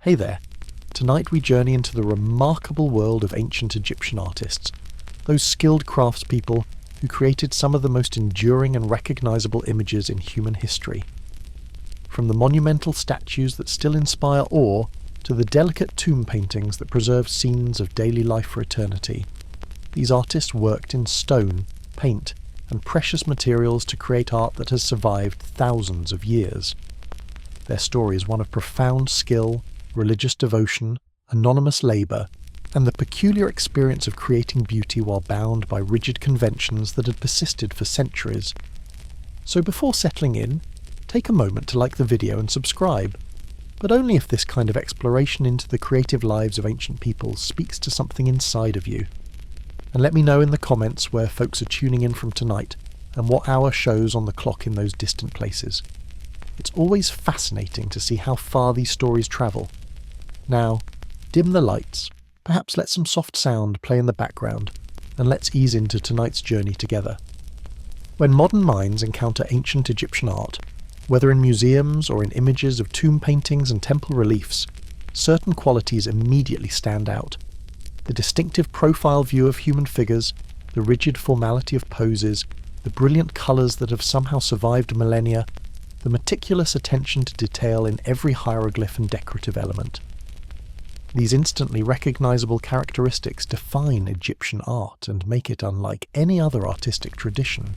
Hey there. Tonight we journey into the remarkable world of ancient Egyptian artists, those skilled craftspeople who created some of the most enduring and recognizable images in human history. From the monumental statues that still inspire awe to the delicate tomb paintings that preserve scenes of daily life for eternity, these artists worked in stone, paint, and precious materials to create art that has survived thousands of years. Their story is one of profound skill, religious devotion, anonymous labour, and the peculiar experience of creating beauty while bound by rigid conventions that had persisted for centuries. So before settling in, take a moment to like the video and subscribe, but only if this kind of exploration into the creative lives of ancient peoples speaks to something inside of you. And let me know in the comments where folks are tuning in from tonight and what hour shows on the clock in those distant places. It's always fascinating to see how far these stories travel. Now, dim the lights, perhaps let some soft sound play in the background, and let's ease into tonight's journey together. When modern minds encounter ancient Egyptian art, whether in museums or in images of tomb paintings and temple reliefs, certain qualities immediately stand out. The distinctive profile view of human figures, the rigid formality of poses, the brilliant colours that have somehow survived millennia, the meticulous attention to detail in every hieroglyph and decorative element. These instantly recognizable characteristics define Egyptian art and make it unlike any other artistic tradition.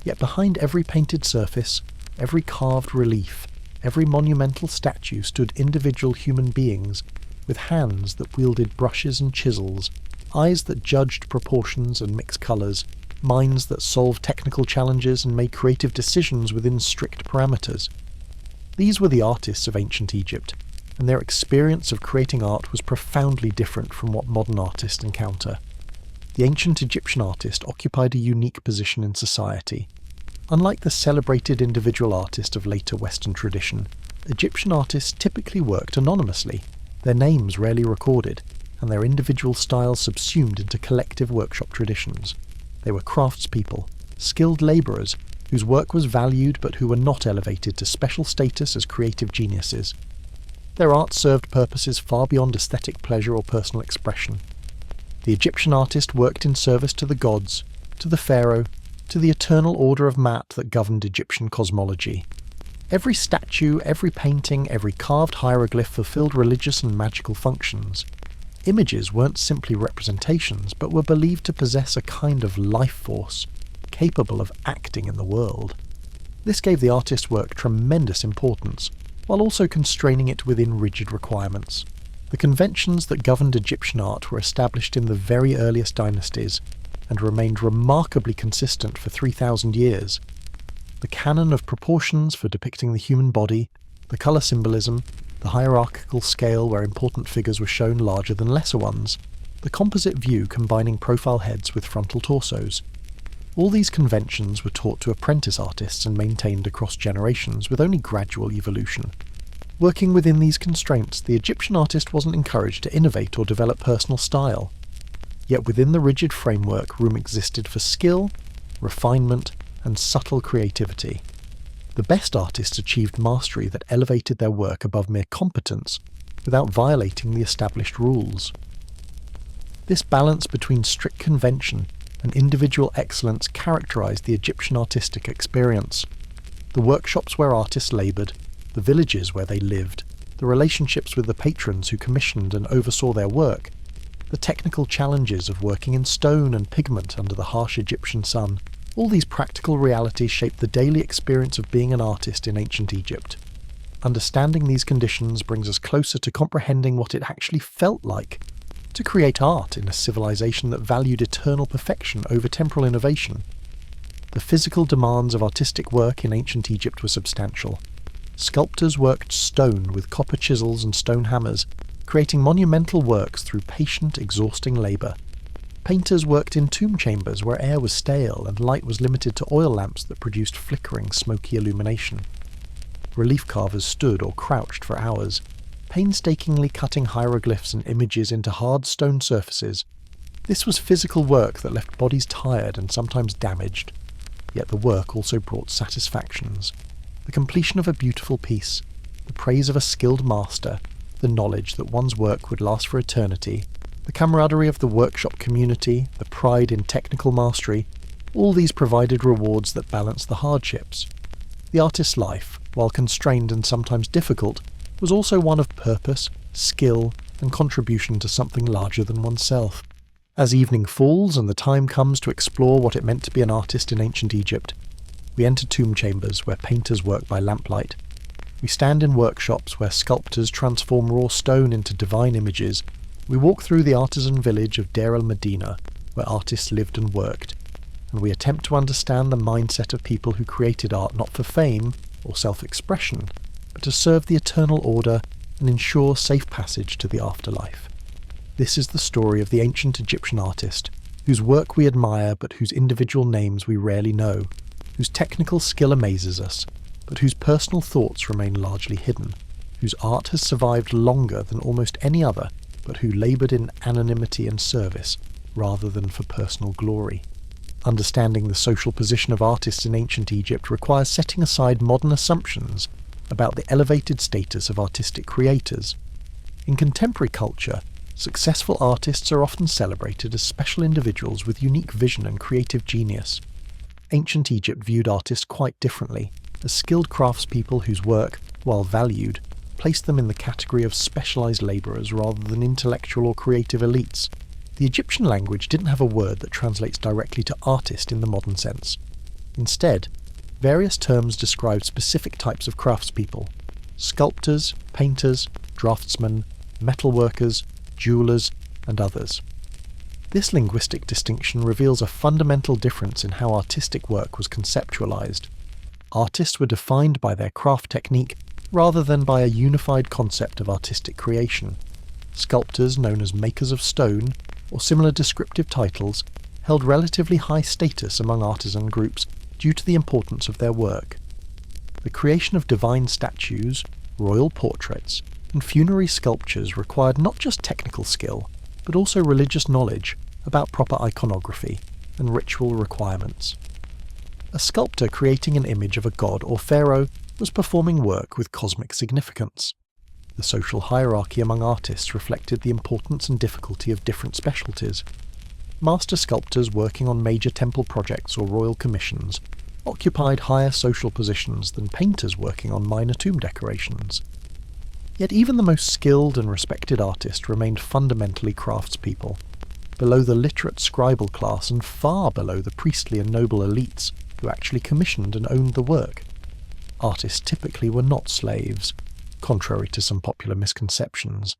Yet behind every painted surface, every carved relief, every monumental statue stood individual human beings with hands that wielded brushes and chisels, eyes that judged proportions and mixed colours, minds that solved technical challenges and made creative decisions within strict parameters. These were the artists of ancient Egypt, and their experience of creating art was profoundly different from what modern artists encounter. The ancient Egyptian artist occupied a unique position in society. Unlike the celebrated individual artist of later Western tradition, Egyptian artists typically worked anonymously, their names rarely recorded, and their individual styles subsumed into collective workshop traditions. They were craftspeople, skilled labourers, whose work was valued but who were not elevated to special status as creative geniuses. Their art served purposes far beyond aesthetic pleasure or personal expression. The Egyptian artist worked in service to the gods, to the pharaoh, to the eternal order of Mat that governed Egyptian cosmology. Every statue, every painting, every carved hieroglyph fulfilled religious and magical functions. Images weren't simply representations, but were believed to possess a kind of life force, capable of acting in the world. This gave the artist's work tremendous importance, while also constraining it within rigid requirements. The conventions that governed Egyptian art were established in the very earliest dynasties, and remained remarkably consistent for 3,000 years. The canon of proportions for depicting the human body, the colour symbolism, the hierarchical scale where important figures were shown larger than lesser ones, the composite view combining profile heads with frontal torsos. All these conventions were taught to apprentice artists and maintained across generations with only gradual evolution. Working within these constraints, the Egyptian artist wasn't encouraged to innovate or develop personal style. Yet within the rigid framework, room existed for skill, refinement, and subtle creativity. The best artists achieved mastery that elevated their work above mere competence, without violating the established rules. This balance between strict convention and individual excellence characterized the Egyptian artistic experience. The workshops where artists laboured, the villages where they lived, the relationships with the patrons who commissioned and oversaw their work, the technical challenges of working in stone and pigment under the harsh Egyptian sun, all these practical realities shaped the daily experience of being an artist in ancient Egypt. Understanding these conditions brings us closer to comprehending what it actually felt like to create art in a civilization that valued eternal perfection over temporal innovation. The physical demands of artistic work in ancient Egypt were substantial. Sculptors worked stone with copper chisels and stone hammers, creating monumental works through patient, exhausting labour. Painters worked in tomb chambers where air was stale and light was limited to oil lamps that produced flickering, smoky illumination. Relief carvers stood or crouched for hours, painstakingly cutting hieroglyphs and images into hard stone surfaces. This was physical work that left bodies tired and sometimes damaged. Yet the work also brought satisfactions. The completion of a beautiful piece, the praise of a skilled master, the knowledge that one's work would last for eternity, the camaraderie of the workshop community, the pride in technical mastery, all these provided rewards that balanced the hardships. The artist's life, while constrained and sometimes difficult, was also one of purpose, skill, and contribution to something larger than oneself. As evening falls and the time comes to explore what it meant to be an artist in ancient Egypt, we enter tomb chambers where painters work by lamplight. We stand in workshops where sculptors transform raw stone into divine images. We walk through the artisan village of Deir el-Medina, where artists lived and worked, and we attempt to understand the mindset of people who created art not for fame or self-expression, but to serve the eternal order and ensure safe passage to the afterlife. This is the story of the ancient Egyptian artist, whose work we admire but whose individual names we rarely know, whose technical skill amazes us, but whose personal thoughts remain largely hidden, whose art has survived longer than almost any other, but who laboured in anonymity and service, rather than for personal glory. Understanding the social position of artists in ancient Egypt requires setting aside modern assumptions about the elevated status of artistic creators. In contemporary culture, successful artists are often celebrated as special individuals with unique vision and creative genius. Ancient Egypt viewed artists quite differently, as skilled craftspeople whose work, while valued, placed them in the category of specialised labourers rather than intellectual or creative elites. The Egyptian language didn't have a word that translates directly to artist in the modern sense. Instead, various terms described specific types of craftspeople: sculptors, painters, draftsmen, metalworkers, jewellers, and others. This linguistic distinction reveals a fundamental difference in how artistic work was conceptualized. Artists were defined by their craft technique rather than by a unified concept of artistic creation. Sculptors, known as makers of stone, or similar descriptive titles, held relatively high status among artisan groups due to the importance of their work. The creation of divine statues, royal portraits, and funerary sculptures required not just technical skill, but also religious knowledge about proper iconography and ritual requirements. A sculptor creating an image of a god or pharaoh was performing work with cosmic significance. The social hierarchy among artists reflected the importance and difficulty of different specialties. Master sculptors working on major temple projects or royal commissions occupied higher social positions than painters working on minor tomb decorations. Yet even the most skilled and respected artist remained fundamentally craftspeople, below the literate scribal class and far below the priestly and noble elites who actually commissioned and owned the work. Artists typically were not slaves, contrary to some popular misconceptions.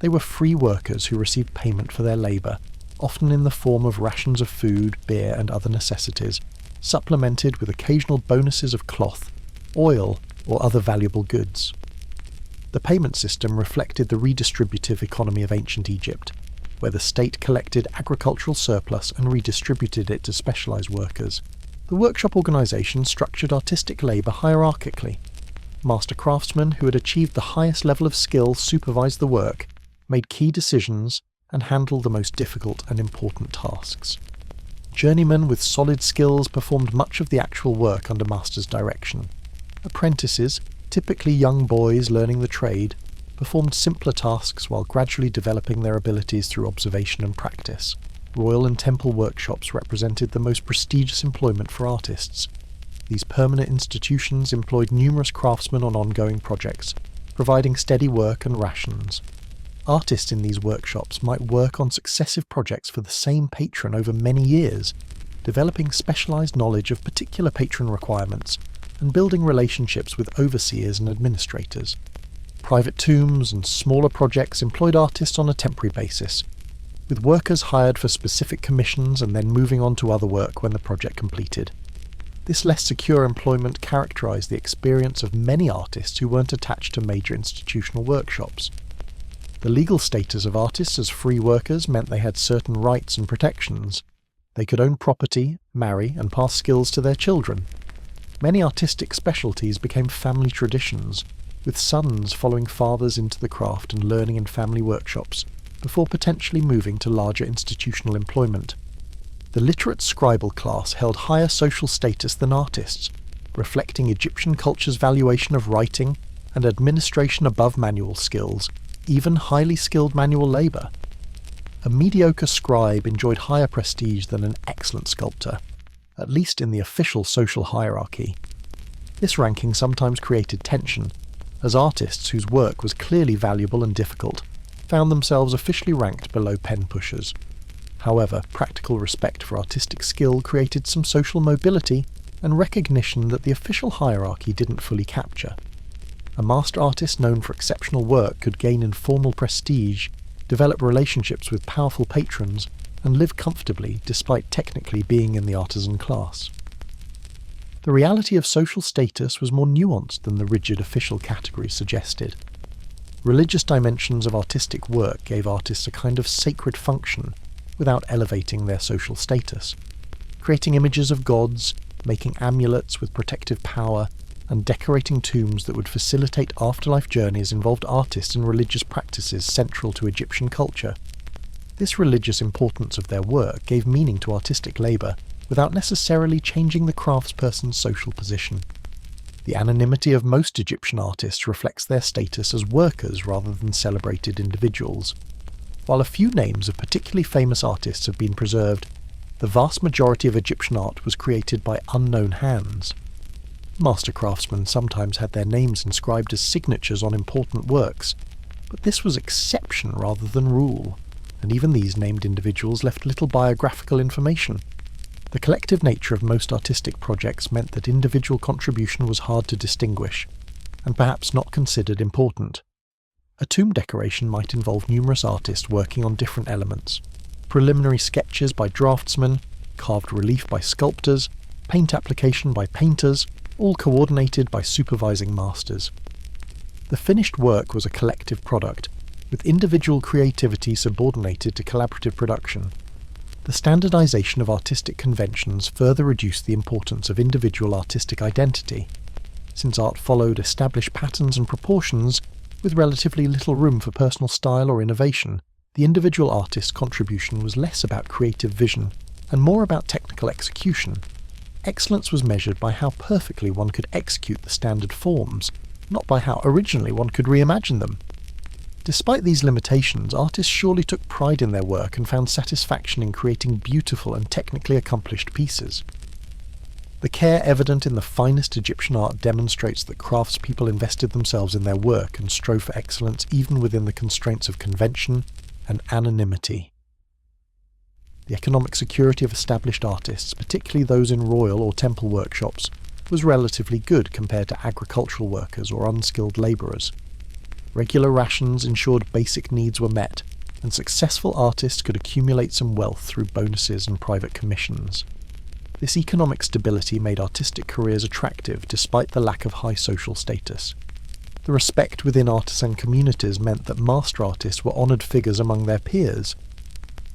They were free workers who received payment for their labour, often in the form of rations of food, beer and other necessities, supplemented with occasional bonuses of cloth, oil or other valuable goods. The payment system reflected the redistributive economy of ancient Egypt, where the state collected agricultural surplus and redistributed it to specialised workers. The workshop organisation structured artistic labour hierarchically. Master craftsmen who had achieved the highest level of skill supervised the work, made key decisions, and handled the most difficult and important tasks. Journeymen with solid skills performed much of the actual work under masters' direction. Apprentices, typically young boys learning the trade, performed simpler tasks while gradually developing their abilities through observation and practice. Royal and temple workshops represented the most prestigious employment for artists. These permanent institutions employed numerous craftsmen on ongoing projects, providing steady work and rations. Artists in these workshops might work on successive projects for the same patron over many years, developing specialised knowledge of particular patron requirements and building relationships with overseers and administrators. Private tombs and smaller projects employed artists on a temporary basis, with workers hired for specific commissions and then moving on to other work when the project completed. This less secure employment characterised the experience of many artists who weren't attached to major institutional workshops. The legal status of artists as free workers meant they had certain rights and protections. They could own property, marry, and pass skills to their children. Many artistic specialties became family traditions, with sons following fathers into the craft and learning in family workshops, before potentially moving to larger institutional employment. The literate scribal class held higher social status than artists, reflecting Egyptian culture's valuation of writing and administration above manual skills, even highly skilled manual labour. A mediocre scribe enjoyed higher prestige than an excellent sculptor, at least in the official social hierarchy. This ranking sometimes created tension, as artists whose work was clearly valuable and difficult found themselves officially ranked below pen pushers. However, practical respect for artistic skill created some social mobility and recognition that the official hierarchy didn't fully capture. A master artist known for exceptional work could gain informal prestige, develop relationships with powerful patrons, and live comfortably despite technically being in the artisan class. The reality of social status was more nuanced than the rigid official category suggested. Religious dimensions of artistic work gave artists a kind of sacred function without elevating their social status. Creating images of gods, making amulets with protective power, and decorating tombs that would facilitate afterlife journeys involved artists and religious practices central to Egyptian culture. This religious importance of their work gave meaning to artistic labour without necessarily changing the craftsperson's social position. The anonymity of most Egyptian artists reflects their status as workers rather than celebrated individuals. While a few names of particularly famous artists have been preserved, the vast majority of Egyptian art was created by unknown hands. Master craftsmen sometimes had their names inscribed as signatures on important works, but this was exception rather than rule, and even these named individuals left little biographical information. The collective nature of most artistic projects meant that individual contribution was hard to distinguish, and perhaps not considered important. A tomb decoration might involve numerous artists working on different elements: preliminary sketches by draftsmen, carved relief by sculptors, paint application by painters, all coordinated by supervising masters. The finished work was a collective product, with individual creativity subordinated to collaborative production. The standardization of artistic conventions further reduced the importance of individual artistic identity. Since art followed established patterns and proportions, with relatively little room for personal style or innovation, the individual artist's contribution was less about creative vision and more about technical execution. Excellence was measured by how perfectly one could execute the standard forms, not by how originally one could reimagine them. Despite these limitations, artists surely took pride in their work and found satisfaction in creating beautiful and technically accomplished pieces. The care evident in the finest Egyptian art demonstrates that craftspeople invested themselves in their work and strove for excellence even within the constraints of convention and anonymity. The economic security of established artists, particularly those in royal or temple workshops, was relatively good compared to agricultural workers or unskilled labourers. Regular rations ensured basic needs were met, and successful artists could accumulate some wealth through bonuses and private commissions. This economic stability made artistic careers attractive despite the lack of high social status. The respect within artisan communities meant that master artists were honoured figures among their peers.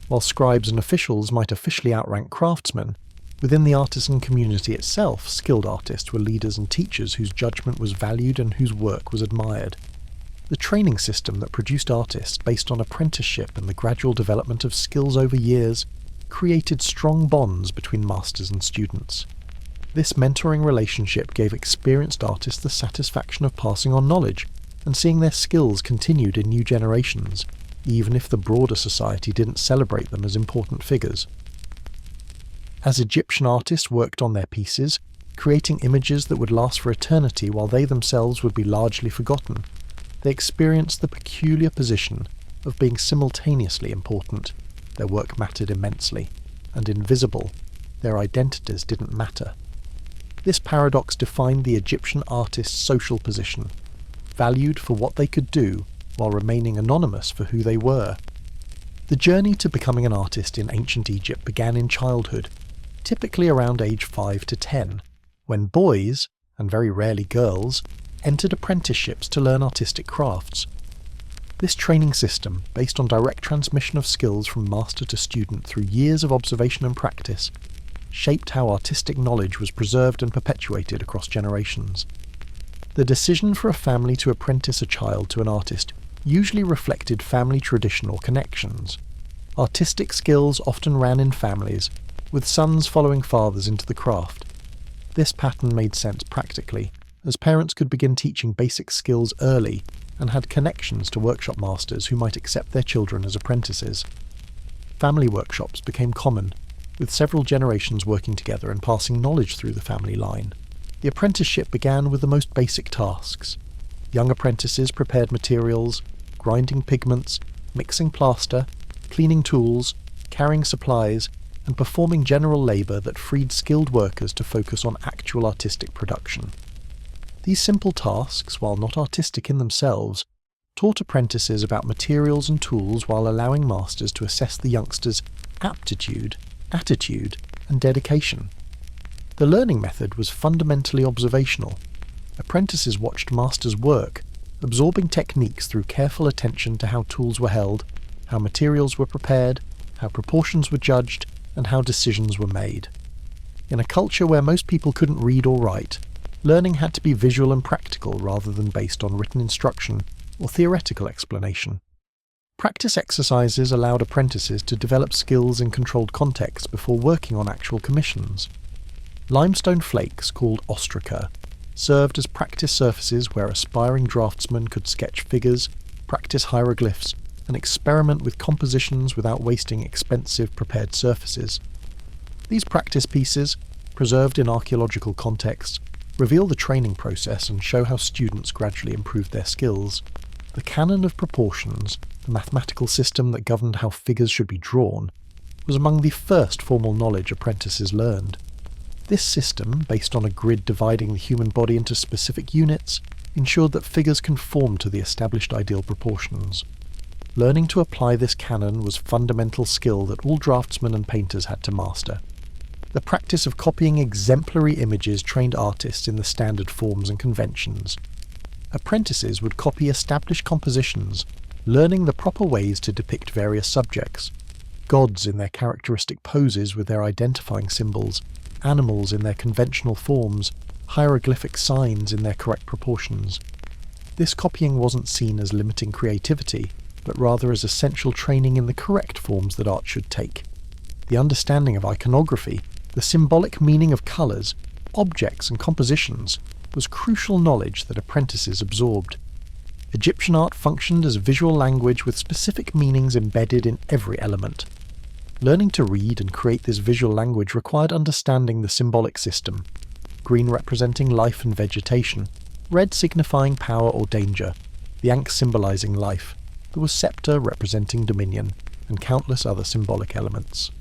While scribes and officials might officially outrank craftsmen, within the artisan community itself, skilled artists were leaders and teachers whose judgment was valued and whose work was admired. The training system that produced artists based on apprenticeship and the gradual development of skills over years created strong bonds between masters and students. This mentoring relationship gave experienced artists the satisfaction of passing on knowledge and seeing their skills continued in new generations, even if the broader society didn't celebrate them as important figures. As Egyptian artists worked on their pieces, creating images that would last for eternity while they themselves would be largely forgotten, they experienced the peculiar position of being simultaneously important. Their work mattered immensely, and invisible, their identities didn't matter. This paradox defined the Egyptian artist's social position, valued for what they could do while remaining anonymous for who they were. The journey to becoming an artist in ancient Egypt began in childhood, typically around age 5 to 10, when boys, and very rarely girls, entered apprenticeships to learn artistic crafts. This training system, based on direct transmission of skills from master to student through years of observation and practice, shaped how artistic knowledge was preserved and perpetuated across generations. The decision for a family to apprentice a child to an artist usually reflected family tradition or connections. Artistic skills often ran in families, with sons following fathers into the craft. This pattern made sense practically, as parents could begin teaching basic skills early and had connections to workshop masters who might accept their children as apprentices. Family workshops became common, with several generations working together and passing knowledge through the family line. The apprenticeship began with the most basic tasks. Young apprentices prepared materials, grinding pigments, mixing plaster, cleaning tools, carrying supplies, and performing general labour that freed skilled workers to focus on actual artistic production. These simple tasks, while not artistic in themselves, taught apprentices about materials and tools while allowing masters to assess the youngsters' aptitude, attitude, and dedication. The learning method was fundamentally observational. Apprentices watched masters work, absorbing techniques through careful attention to how tools were held, how materials were prepared, how proportions were judged, and how decisions were made. In a culture where most people couldn't read or write, learning had to be visual and practical rather than based on written instruction or theoretical explanation. Practice exercises allowed apprentices to develop skills in controlled contexts before working on actual commissions. Limestone flakes, called ostraca, served as practice surfaces where aspiring draftsmen could sketch figures, practice hieroglyphs, and experiment with compositions without wasting expensive prepared surfaces. These practice pieces, preserved in archaeological contexts, reveal the training process and show how students gradually improved their skills. The canon of proportions, the mathematical system that governed how figures should be drawn, was among the first formal knowledge apprentices learned. This system, based on a grid dividing the human body into specific units, ensured that figures conformed to the established ideal proportions. Learning to apply this canon was fundamental skill that all draftsmen and painters had to master. The practice of copying exemplary images trained artists in the standard forms and conventions. Apprentices would copy established compositions, learning the proper ways to depict various subjects: gods in their characteristic poses with their identifying symbols, animals in their conventional forms, hieroglyphic signs in their correct proportions. This copying wasn't seen as limiting creativity, but rather as essential training in the correct forms that art should take. The understanding of iconography, the symbolic meaning of colours, objects and compositions, was crucial knowledge that apprentices absorbed. Egyptian art functioned as visual language with specific meanings embedded in every element. Learning to read and create this visual language required understanding the symbolic system: green representing life and vegetation, red signifying power or danger, the ankh symbolising life, the sceptre representing dominion, and countless other symbolic elements.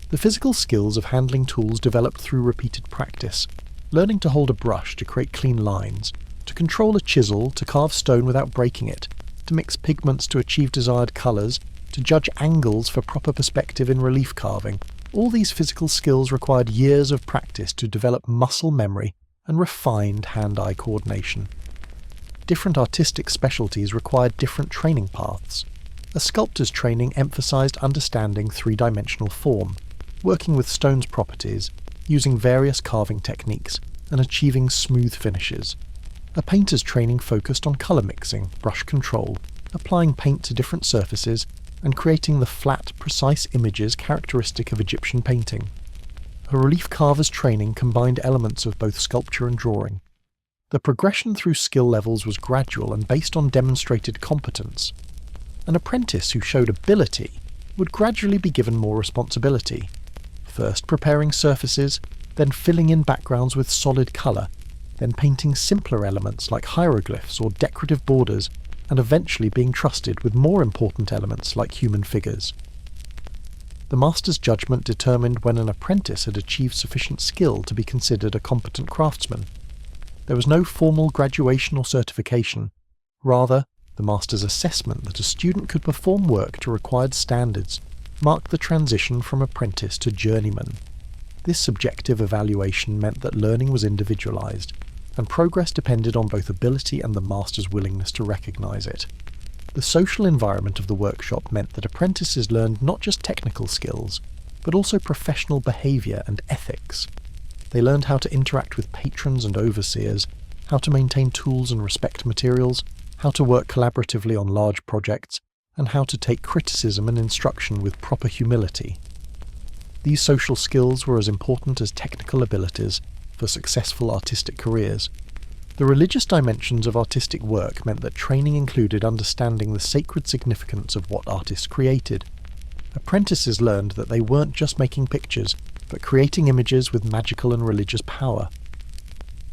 The physical skills of handling tools developed through repeated practice, learning to hold a brush to create clean lines, to control a chisel to carve stone without breaking it, to mix pigments to achieve desired colours, to judge angles for proper perspective in relief carving. All these physical skills required years of practice to develop muscle memory and refined hand-eye coordination. Different artistic specialties required different training paths. A sculptor's training emphasised understanding three-dimensional form, working with stone's properties, using various carving techniques, and achieving smooth finishes. A painter's training focused on colour mixing, brush control, applying paint to different surfaces, and creating the flat, precise images characteristic of Egyptian painting. A relief carver's training combined elements of both sculpture and drawing. The progression through skill levels was gradual and based on demonstrated competence. An apprentice who showed ability would gradually be given more responsibility, first preparing surfaces, then filling in backgrounds with solid colour, then painting simpler elements like hieroglyphs or decorative borders, and eventually being trusted with more important elements like human figures. The master's judgment determined when an apprentice had achieved sufficient skill to be considered a competent craftsman. There was no formal graduation or certification. Rather, the master's assessment that a student could perform work to required standards marked the transition from apprentice to journeyman. This subjective evaluation meant that learning was individualised, and progress depended on both ability and the master's willingness to recognise it. The social environment of the workshop meant that apprentices learned not just technical skills, but also professional behaviour and ethics. They learned how to interact with patrons and overseers, how to maintain tools and respect materials, how to work collaboratively on large projects, and how to take criticism and instruction with proper humility. These social skills were as important as technical abilities for successful artistic careers. The religious dimensions of artistic work meant that training included understanding the sacred significance of what artists created. Apprentices learned that they weren't just making pictures, but creating images with magical and religious power.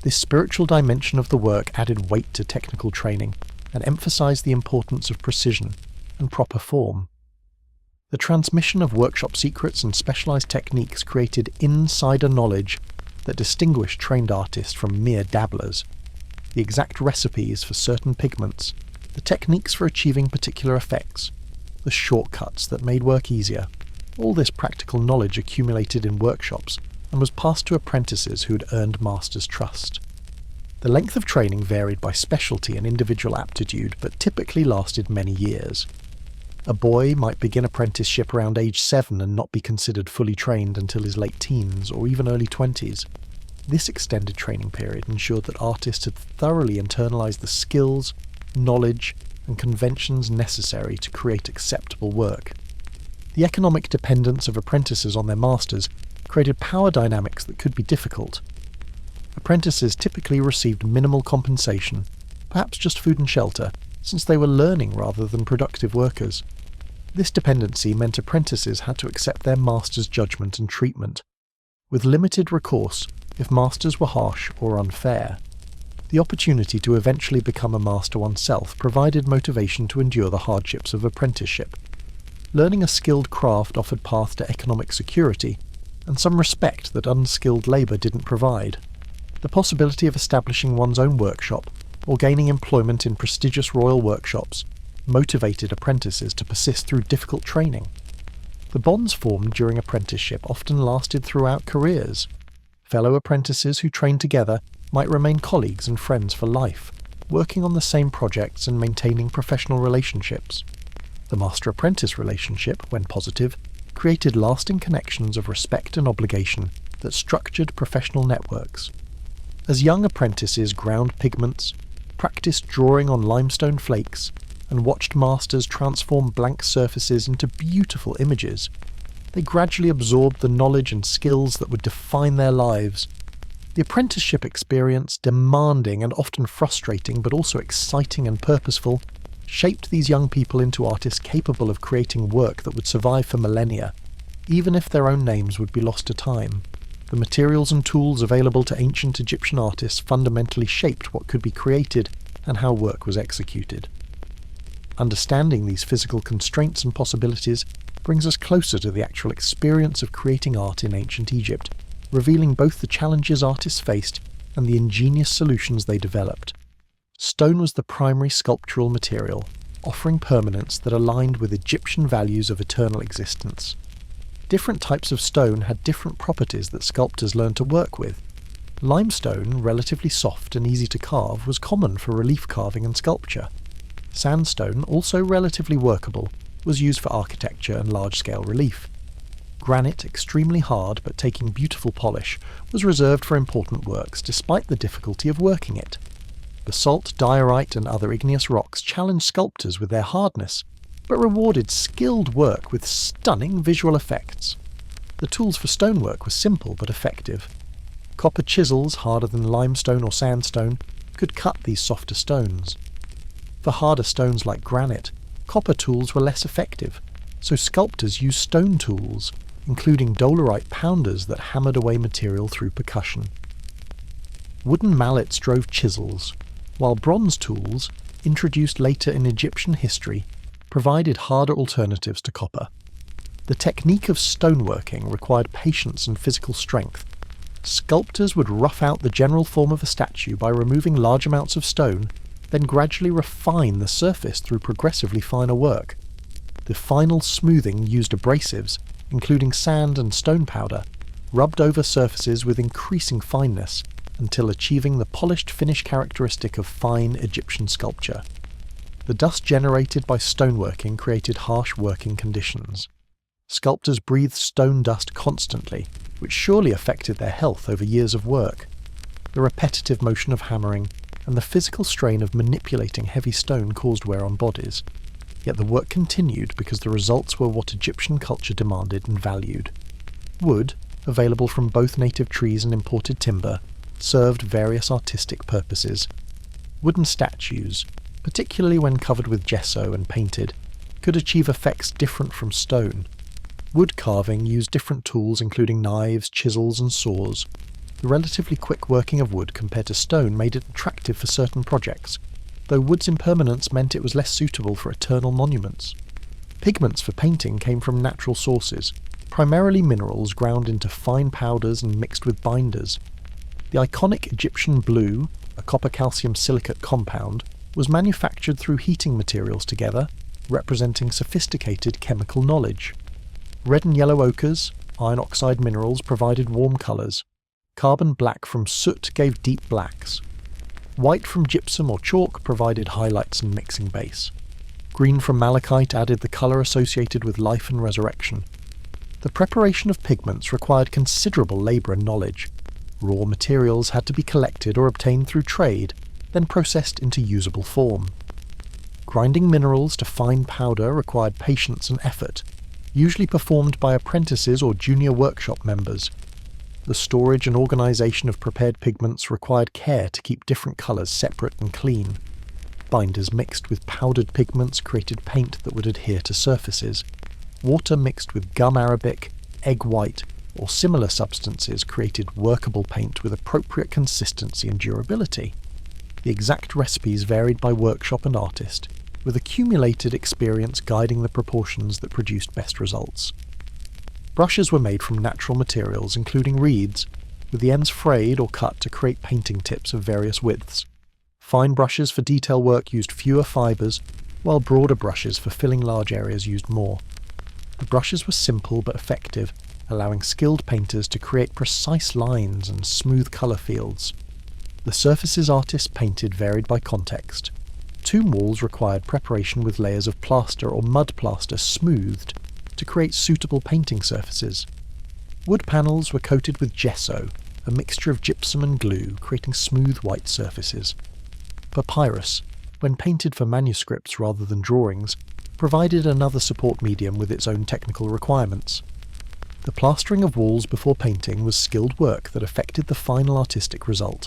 This spiritual dimension of the work added weight to technical training and emphasized the importance of precision and proper form. The transmission of workshop secrets and specialized techniques created insider knowledge that distinguished trained artists from mere dabblers. The exact recipes for certain pigments, the techniques for achieving particular effects, the shortcuts that made work easier. All this practical knowledge accumulated in workshops and was passed to apprentices who had earned masters' trust. The length of training varied by specialty and individual aptitude, but typically lasted many years. A boy might begin apprenticeship around age 7 and not be considered fully trained until his late teens or even early 20s. This extended training period ensured that artists had thoroughly internalized the skills, knowledge, and conventions necessary to create acceptable work. The economic dependence of apprentices on their masters created power dynamics that could be difficult. Apprentices typically received minimal compensation, perhaps just food and shelter, since they were learning rather than productive workers. This dependency meant apprentices had to accept their master's judgment and treatment, with limited recourse if masters were harsh or unfair. The opportunity to eventually become a master oneself provided motivation to endure the hardships of apprenticeship. Learning a skilled craft offered path to economic security, and some respect that unskilled labour didn't provide. The possibility of establishing one's own workshop, or gaining employment in prestigious royal workshops, motivated apprentices to persist through difficult training. The bonds formed during apprenticeship often lasted throughout careers. Fellow apprentices who trained together might remain colleagues and friends for life, working on the same projects and maintaining professional relationships. The master-apprentice relationship, when positive, created lasting connections of respect and obligation that structured professional networks. As young apprentices ground pigments, practiced drawing on limestone flakes, and watched masters transform blank surfaces into beautiful images, they gradually absorbed the knowledge and skills that would define their lives. The apprenticeship experience, demanding and often frustrating but also exciting and purposeful, shaped these young people into artists capable of creating work that would survive for millennia, even if their own names would be lost to time. The materials and tools available to ancient Egyptian artists fundamentally shaped what could be created and how work was executed. Understanding these physical constraints and possibilities brings us closer to the actual experience of creating art in ancient Egypt, revealing both the challenges artists faced and the ingenious solutions they developed. Stone was the primary sculptural material, offering permanence that aligned with Egyptian values of eternal existence. Different types of stone had different properties that sculptors learned to work with. Limestone, relatively soft and easy to carve, was common for relief carving and sculpture. Sandstone, also relatively workable, was used for architecture and large-scale relief. Granite, extremely hard but taking beautiful polish, was reserved for important works despite the difficulty of working it. Basalt, diorite and other igneous rocks challenged sculptors with their hardness, but rewarded skilled work with stunning visual effects. The tools for stonework were simple but effective. Copper chisels, harder than limestone or sandstone, could cut these softer stones. For harder stones like granite, copper tools were less effective, so sculptors used stone tools, including dolerite pounders that hammered away material through percussion. Wooden mallets drove chisels, while bronze tools, introduced later in Egyptian history, provided harder alternatives to copper. The technique of stoneworking required patience and physical strength. Sculptors would rough out the general form of a statue by removing large amounts of stone, then gradually refine the surface through progressively finer work. The final smoothing used abrasives, including sand and stone powder, rubbed over surfaces with increasing fineness until achieving the polished finish characteristic of fine Egyptian sculpture. The dust generated by stoneworking created harsh working conditions. Sculptors breathed stone dust constantly, which surely affected their health over years of work. The repetitive motion of hammering and the physical strain of manipulating heavy stone caused wear on bodies. Yet the work continued because the results were what Egyptian culture demanded and valued. Wood, available from both native trees and imported timber, served various artistic purposes. Wooden statues, particularly when covered with gesso and painted, could achieve effects different from stone. Wood carving used different tools including knives, chisels and saws. The relatively quick working of wood compared to stone made it attractive for certain projects, though wood's impermanence meant it was less suitable for eternal monuments. Pigments for painting came from natural sources, primarily minerals ground into fine powders and mixed with binders. The iconic Egyptian blue, a copper calcium silicate compound, was manufactured through heating materials together, representing sophisticated chemical knowledge. Red and yellow ochres, iron oxide minerals, provided warm colours. Carbon black from soot gave deep blacks. White from gypsum or chalk provided highlights and mixing base. Green from malachite added the colour associated with life and resurrection. The preparation of pigments required considerable labour and knowledge. Raw materials had to be collected or obtained through trade, then processed into usable form. Grinding minerals to fine powder required patience and effort, usually performed by apprentices or junior workshop members. The storage and organisation of prepared pigments required care to keep different colours separate and clean. Binders mixed with powdered pigments created paint that would adhere to surfaces. Water mixed with gum arabic, egg white, or similar substances created workable paint with appropriate consistency and durability. The exact recipes varied by workshop and artist, with accumulated experience guiding the proportions that produced best results. Brushes were made from natural materials, including reeds, with the ends frayed or cut to create painting tips of various widths. Fine brushes for detail work used fewer fibres, while broader brushes for filling large areas used more. The brushes were simple but effective, allowing skilled painters to create precise lines and smooth colour fields. The surfaces artists painted varied by context. Tomb walls required preparation with layers of plaster or mud plaster smoothed to create suitable painting surfaces. Wood panels were coated with gesso, a mixture of gypsum and glue, creating smooth white surfaces. Papyrus, when painted for manuscripts rather than drawings, provided another support medium with its own technical requirements. The plastering of walls before painting was skilled work that affected the final artistic result.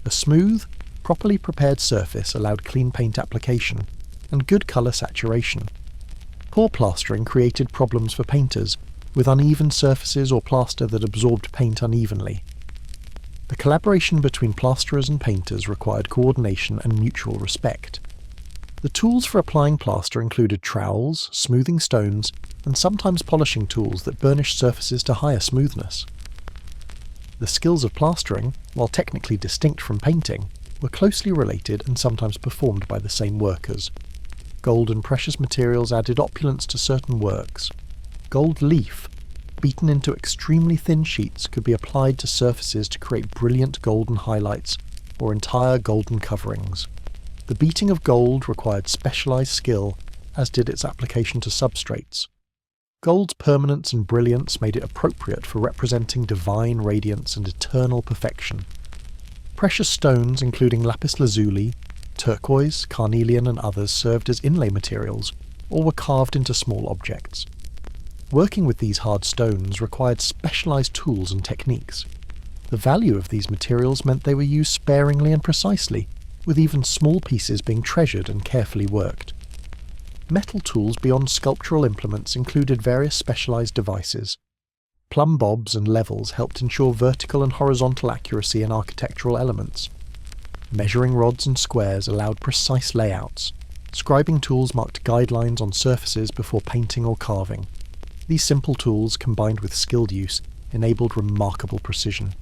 A smooth, properly prepared surface allowed clean paint application and good colour saturation. Poor plastering created problems for painters, with uneven surfaces or plaster that absorbed paint unevenly. The collaboration between plasterers and painters required coordination and mutual respect. The tools for applying plaster included trowels, smoothing stones, and sometimes polishing tools that burnished surfaces to higher smoothness. The skills of plastering, while technically distinct from painting, were closely related and sometimes performed by the same workers. Gold and precious materials added opulence to certain works. Gold leaf, beaten into extremely thin sheets, could be applied to surfaces to create brilliant golden highlights or entire golden coverings. The beating of gold required specialised skill, as did its application to substrates. Gold's permanence and brilliance made it appropriate for representing divine radiance and eternal perfection. Precious stones, including lapis lazuli, turquoise, carnelian and others, served as inlay materials, or were carved into small objects. Working with these hard stones required specialised tools and techniques. The value of these materials meant they were used sparingly and precisely, with even small pieces being treasured and carefully worked. Metal tools beyond sculptural implements included various specialised devices. Plumb bobs and levels helped ensure vertical and horizontal accuracy in architectural elements. Measuring rods and squares allowed precise layouts. Scribing tools marked guidelines on surfaces before painting or carving. These simple tools, combined with skilled use, enabled remarkable precision.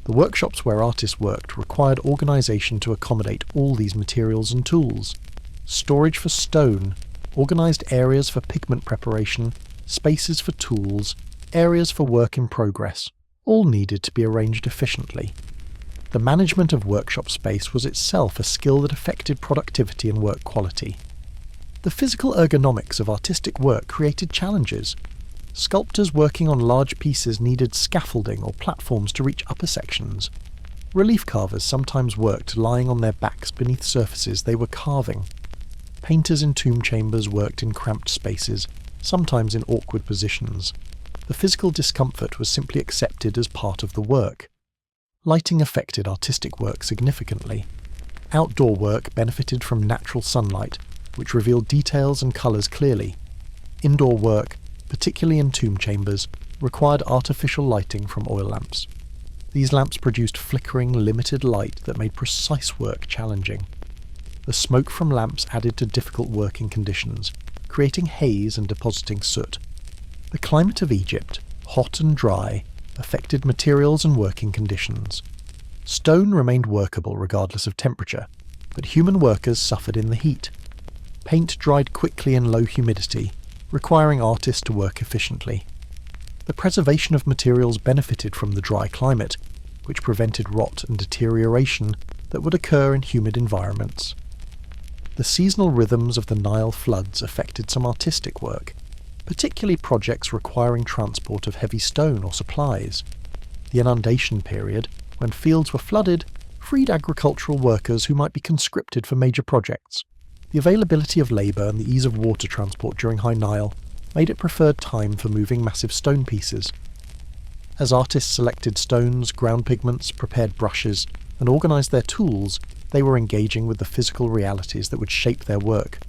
The workshops where artists worked required organisation to accommodate all these materials and tools. Storage for stone, organised areas for pigment preparation, spaces for tools, areas for work in progress, all needed to be arranged efficiently. The management of workshop space was itself a skill that affected productivity and work quality. The physical ergonomics of artistic work created challenges. Sculptors working on large pieces needed scaffolding or platforms to reach upper sections. Relief carvers sometimes worked lying on their backs beneath surfaces they were carving. Painters in tomb chambers worked in cramped spaces, sometimes in awkward positions. The physical discomfort was simply accepted as part of the work. lighting affected artistic work significantly. Outdoor work benefited from natural sunlight, which revealed details and colours clearly. Indoor work, particularly in tomb chambers, required artificial lighting from oil lamps. These lamps produced flickering, limited light that made precise work challenging. The smoke from lamps added to difficult working conditions, creating haze and depositing soot. The climate of Egypt, hot and dry, affected materials and working conditions. Stone remained workable regardless of temperature, but human workers suffered in the heat. Paint dried quickly in low humidity, requiring artists to work efficiently. The preservation of materials benefited from the dry climate, which prevented rot and deterioration that would occur in humid environments. The seasonal rhythms of the Nile floods affected some artistic work, particularly projects requiring transport of heavy stone or supplies. The inundation period, when fields were flooded, freed agricultural workers who might be conscripted for major projects. The availability of labour and the ease of water transport during High Nile made it preferred time for moving massive stone pieces. As artists selected stones, ground pigments, prepared brushes, and organised their tools, they were engaging with the physical realities that would shape their work.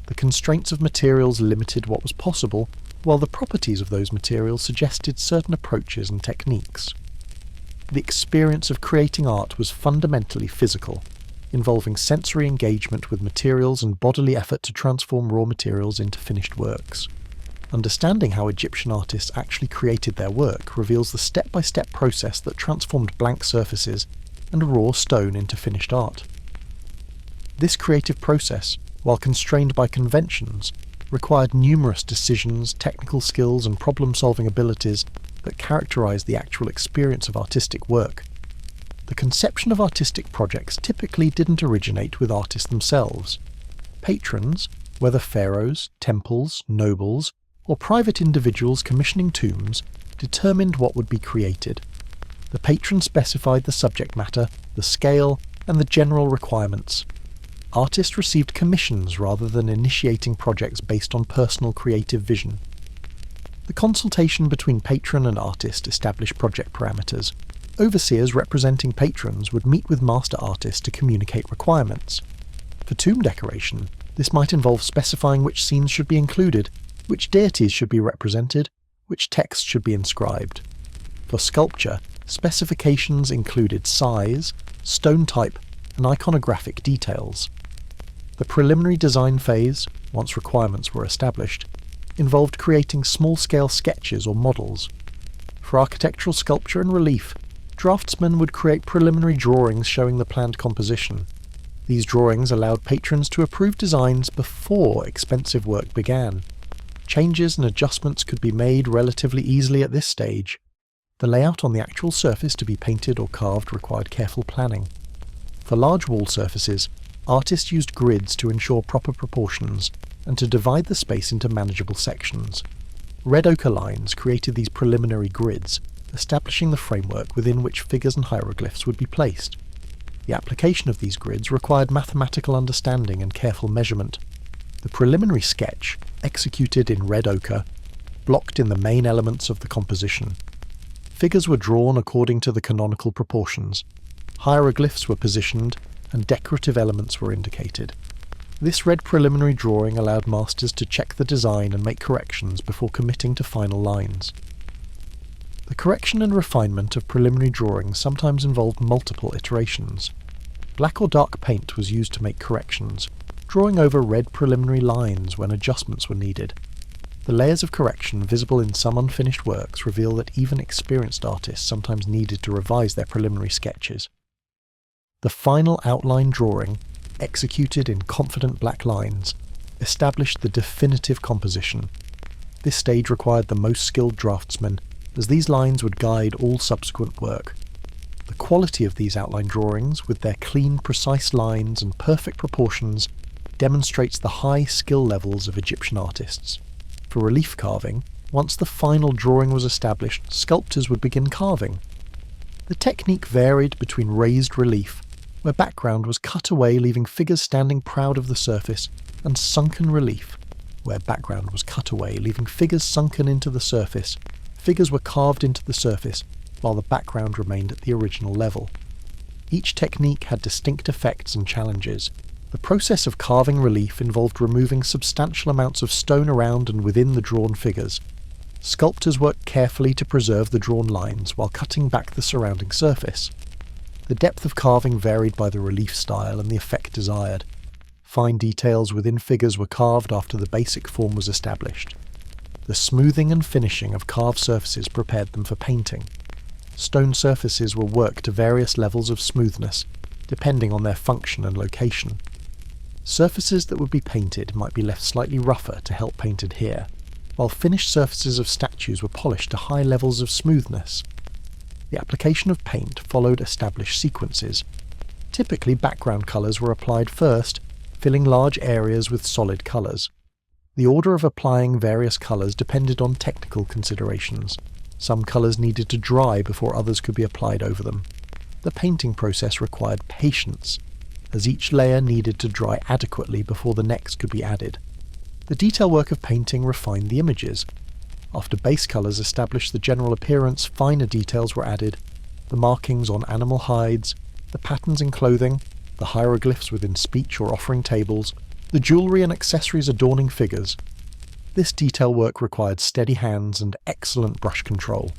The constraints of materials limited what was possible, while the properties of those materials suggested certain approaches and techniques. The experience of creating art was fundamentally physical, involving sensory engagement with materials and bodily effort to transform raw materials into finished works. Understanding how Egyptian artists actually created their work reveals the step-by-step process that transformed blank surfaces and raw stone into finished art. This creative process, while constrained by conventions, required numerous decisions, technical skills, and problem-solving abilities that characterise the actual experience of artistic work. The conception of artistic projects typically didn't originate with artists themselves. Patrons, whether pharaohs, temples, nobles, or private individuals commissioning tombs, determined what would be created. The patron specified the subject matter, the scale, and the general requirements. Artists received commissions rather than initiating projects based on personal creative vision. The consultation between patron and artist established project parameters. Overseers representing patrons would meet with master artists to communicate requirements. For tomb decoration, this might involve specifying which scenes should be included, which deities should be represented, which text should be inscribed. For sculpture, specifications included size, stone type, and iconographic details. The preliminary design phase, once requirements were established, involved creating small-scale sketches or models. For architectural sculpture and relief, draftsmen would create preliminary drawings showing the planned composition. These drawings allowed patrons to approve designs before expensive work began. Changes and adjustments could be made relatively easily at this stage. The layout on the actual surface to be painted or carved required careful planning. For large wall surfaces, artists used grids to ensure proper proportions and to divide the space into manageable sections. Red ochre lines created these preliminary grids, establishing the framework within which figures and hieroglyphs would be placed. The application of these grids required mathematical understanding and careful measurement. The preliminary sketch, executed in red ochre, blocked in the main elements of the composition. Figures were drawn according to the canonical proportions. Hieroglyphs were positioned, and decorative elements were indicated. This red preliminary drawing allowed masters to check the design and make corrections before committing to final lines. The correction and refinement of preliminary drawings sometimes involved multiple iterations. Black or dark paint was used to make corrections, drawing over red preliminary lines when adjustments were needed. The layers of correction visible in some unfinished works reveal that even experienced artists sometimes needed to revise their preliminary sketches. The final outline drawing, executed in confident black lines, established the definitive composition. This stage required the most skilled draftsmen, as these lines would guide all subsequent work. The quality of these outline drawings, with their clean, precise lines and perfect proportions, demonstrates the high skill levels of Egyptian artists. For relief carving, once the final drawing was established, sculptors would begin carving. The technique varied between raised relief, where background was cut away leaving figures standing proud of the surface, and sunken relief, where background was cut away leaving figures sunken into the surface. Figures were carved into the surface, while the background remained at the original level. Each technique had distinct effects and challenges. The process of carving relief involved removing substantial amounts of stone around and within the drawn figures. Sculptors worked carefully to preserve the drawn lines while cutting back the surrounding surface. The depth of carving varied by the relief style and the effect desired. Fine details within figures were carved after the basic form was established. The smoothing and finishing of carved surfaces prepared them for painting. Stone surfaces were worked to various levels of smoothness, depending on their function and location. Surfaces that would be painted might be left slightly rougher to help paint adhere, while finished surfaces of statues were polished to high levels of smoothness. The application of paint followed established sequences. Typically, background colours were applied first, filling large areas with solid colours. The order of applying various colours depended on technical considerations. Some colours needed to dry before others could be applied over them. The painting process required patience, as each layer needed to dry adequately before the next could be added. The detail work of painting refined the images. After base colours established the general appearance, finer details were added. The markings on animal hides, the patterns in clothing, the hieroglyphs within speech or offering tables, the jewellery and accessories adorning figures. This detail work required steady hands and excellent brush control.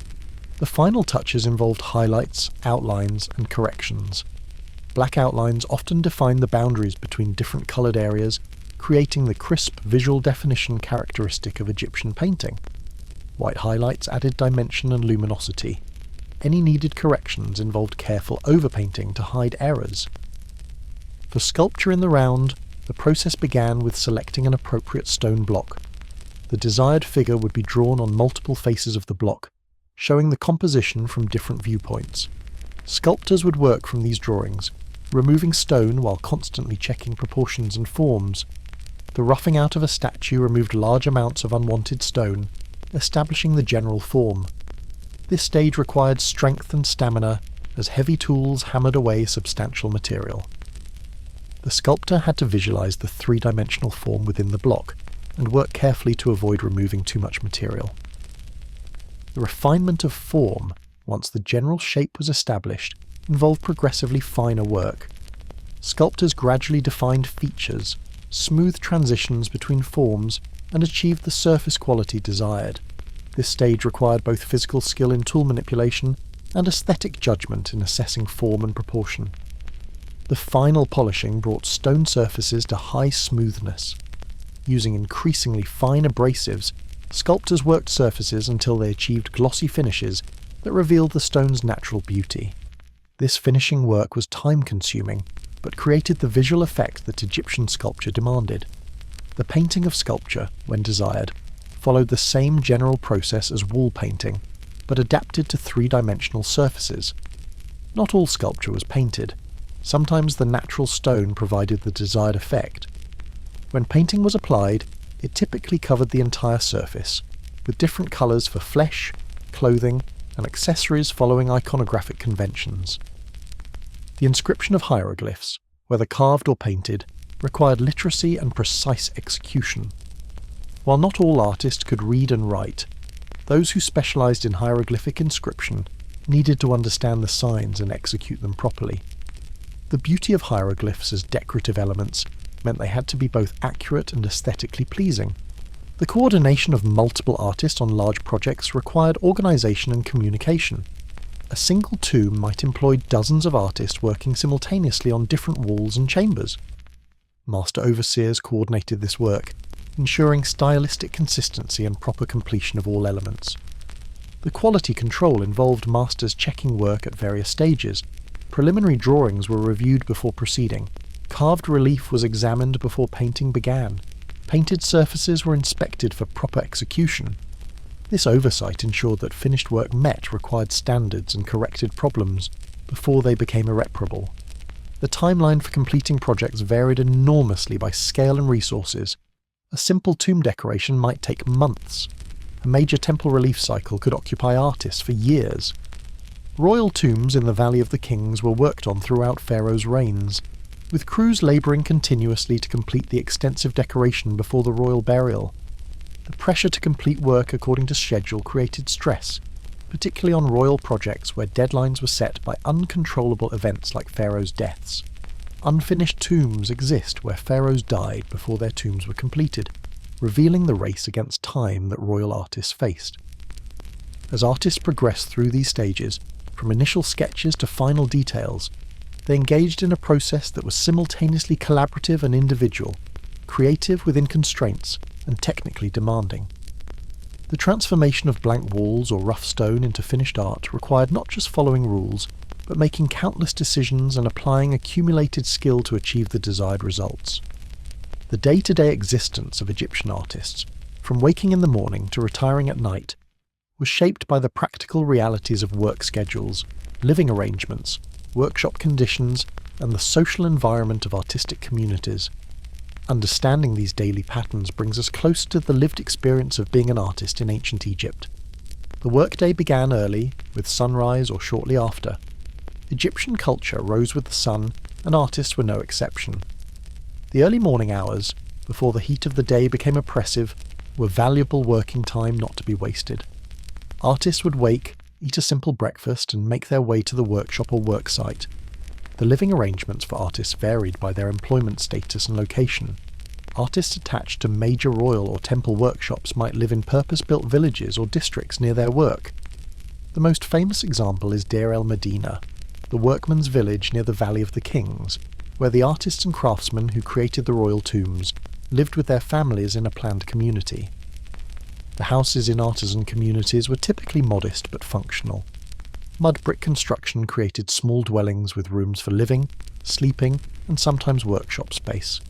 The final touches involved highlights, outlines, and corrections. Black outlines often defined the boundaries between different coloured areas, creating the crisp visual definition characteristic of Egyptian painting. White highlights added dimension and luminosity. Any needed corrections involved careful overpainting to hide errors. For sculpture in the round, the process began with selecting an appropriate stone block. The desired figure would be drawn on multiple faces of the block, showing the composition from different viewpoints. Sculptors would work from these drawings, removing stone while constantly checking proportions and forms. The roughing out of a statue removed large amounts of unwanted stone, establishing the general form. This stage required strength and stamina, as heavy tools hammered away substantial material. The sculptor had to visualize the three-dimensional form within the block, and work carefully to avoid removing too much material. The refinement of form, once the general shape was established, involved progressively finer work. Sculptors gradually defined features, smoothed transitions between forms, and achieved the surface quality desired. This stage required both physical skill in tool manipulation and aesthetic judgment in assessing form and proportion. The final polishing brought stone surfaces to high smoothness. Using increasingly fine abrasives, sculptors worked surfaces until they achieved glossy finishes that revealed the stone's natural beauty. This finishing work was time-consuming, but created the visual effect that Egyptian sculpture demanded. The painting of sculpture, when desired, followed the same general process as wall painting, but adapted to three-dimensional surfaces. Not all sculpture was painted. Sometimes the natural stone provided the desired effect. When painting was applied, it typically covered the entire surface, with different colours for flesh, clothing, and accessories following iconographic conventions. The inscription of hieroglyphs, whether carved or painted, required literacy and precise execution. While not all artists could read and write, those who specialised in hieroglyphic inscription needed to understand the signs and execute them properly. The beauty of hieroglyphs as decorative elements meant they had to be both accurate and aesthetically pleasing. The coordination of multiple artists on large projects required organisation and communication. A single tomb might employ dozens of artists working simultaneously on different walls and chambers. Master overseers coordinated this work, ensuring stylistic consistency and proper completion of all elements. The quality control involved masters checking work at various stages. Preliminary drawings were reviewed before proceeding. Carved relief was examined before painting began. Painted surfaces were inspected for proper execution. This oversight ensured that finished work met required standards and corrected problems before they became irreparable. The timeline for completing projects varied enormously by scale and resources. A simple tomb decoration might take months. A major temple relief cycle could occupy artists for years. Royal tombs in the Valley of the Kings were worked on throughout Pharaoh's reigns, with crews labouring continuously to complete the extensive decoration before the royal burial. The pressure to complete work according to schedule created stress, particularly on royal projects where deadlines were set by uncontrollable events like pharaohs' deaths. Unfinished tombs exist where pharaohs died before their tombs were completed, revealing the race against time that royal artists faced. As artists progressed through these stages, from initial sketches to final details, they engaged in a process that was simultaneously collaborative and individual, creative within constraints, and technically demanding. The transformation of blank walls or rough stone into finished art required not just following rules, but making countless decisions and applying accumulated skill to achieve the desired results. The day-to-day existence of Egyptian artists, from waking in the morning to retiring at night, was shaped by the practical realities of work schedules, living arrangements, workshop conditions, and the social environment of artistic communities. Understanding these daily patterns brings us closer to the lived experience of being an artist in ancient Egypt. The workday began early, with sunrise or shortly after. Egyptian culture rose with the sun, and artists were no exception. The early morning hours, before the heat of the day became oppressive, were valuable working time not to be wasted. Artists would wake, eat a simple breakfast, and make their way to the workshop or work site. The living arrangements for artists varied by their employment status and location. Artists attached to major royal or temple workshops might live in purpose-built villages or districts near their work. The most famous example is Deir el-Medina, the workmen's village near the Valley of the Kings, where the artists and craftsmen who created the royal tombs lived with their families in a planned community. The houses in artisan communities were typically modest but functional. Mud brick construction created small dwellings with rooms for living, sleeping, and sometimes workshop space.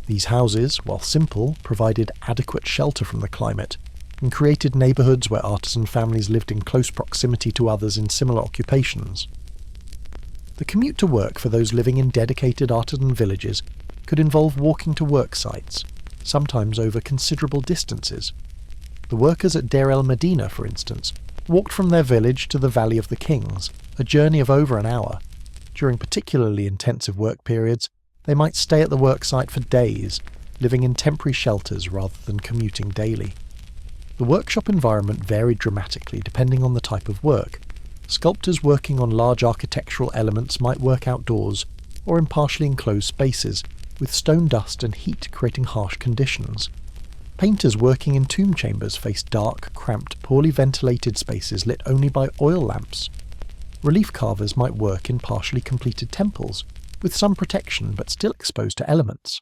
These houses, while simple, provided adequate shelter from the climate, and created neighbourhoods where artisan families lived in close proximity to others in similar occupations. The commute to work for those living in dedicated artisan villages could involve walking to work sites, sometimes over considerable distances. The workers at Deir el-Medina, for instance, walked from their village to the Valley of the Kings, a journey of over an hour. During particularly intensive work periods, they might stay at the work site for days, living in temporary shelters rather than commuting daily. The workshop environment varied dramatically depending on the type of work. Sculptors working on large architectural elements might work outdoors, or in partially enclosed spaces, with stone dust and heat creating harsh conditions. Painters working in tomb chambers faced dark, cramped, poorly ventilated spaces lit only by oil lamps. Relief carvers might work in partially completed temples, with some protection but still exposed to elements.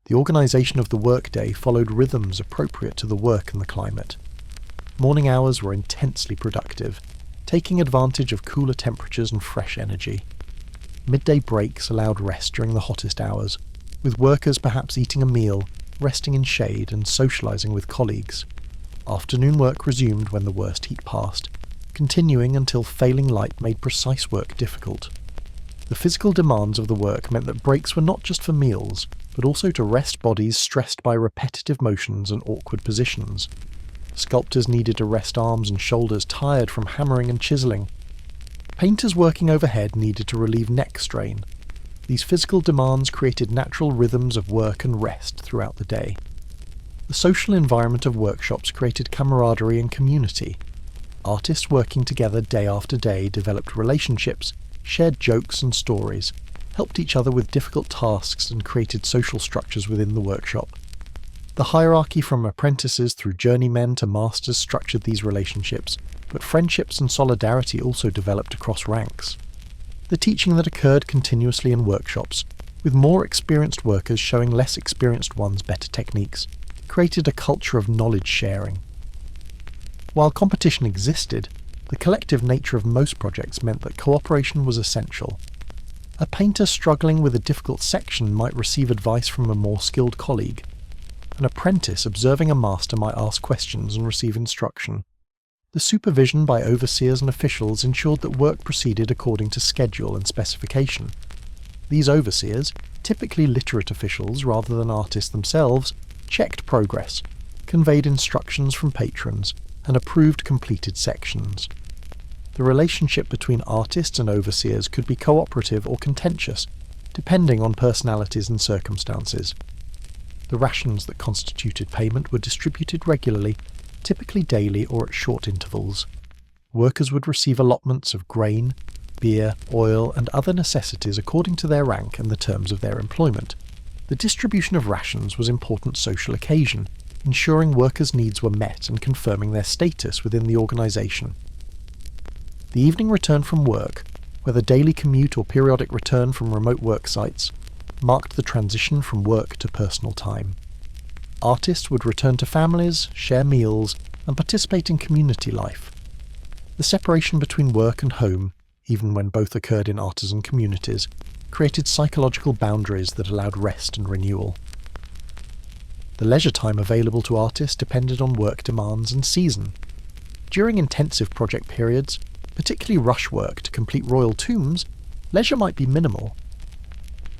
The organisation of the workday followed rhythms appropriate to the work and the climate. Morning hours were intensely productive, taking advantage of cooler temperatures and fresh energy. Midday breaks allowed rest during the hottest hours, with workers perhaps eating a meal, resting in shade and socialising with colleagues. Afternoon work resumed when the worst heat passed, continuing until failing light made precise work difficult. The physical demands of the work meant that breaks were not just for meals, but also to rest bodies stressed by repetitive motions and awkward positions. Sculptors needed to rest arms and shoulders tired from hammering and chiselling. Painters working overhead needed to relieve neck strain. These physical demands created natural rhythms of work and rest throughout the day. The social environment of workshops created camaraderie and community. Artists working together day after day developed relationships, shared jokes and stories, helped each other with difficult tasks, and created social structures within the workshop. The hierarchy from apprentices through journeymen to masters structured these relationships, but friendships and solidarity also developed across ranks. The teaching that occurred continuously in workshops, with more experienced workers showing less experienced ones better techniques, created a culture of knowledge sharing. While competition existed, the collective nature of most projects meant that cooperation was essential. A painter struggling with a difficult section might receive advice from a more skilled colleague. An apprentice observing a master might ask questions and receive instruction. The supervision by overseers and officials ensured that work proceeded according to schedule and specification. These overseers, typically literate officials rather than artists themselves, checked progress, conveyed instructions from patrons, and approved completed sections. The relationship between artists and overseers could be cooperative or contentious, depending on personalities and circumstances. The rations that constituted payment were distributed regularly, typically daily or at short intervals. Workers would receive allotments of grain, beer, oil, and other necessities according to their rank and the terms of their employment. The distribution of rations was an important social occasion, ensuring workers' needs were met and confirming their status within the organisation. The evening return from work, whether daily commute or periodic return from remote work sites, marked the transition from work to personal time. Artists would return to families, share meals, and participate in community life. The separation between work and home, even when both occurred in artisan communities, created psychological boundaries that allowed rest and renewal. The leisure time available to artists depended on work demands and season. During intensive project periods, particularly rush work to complete royal tombs, leisure might be minimal.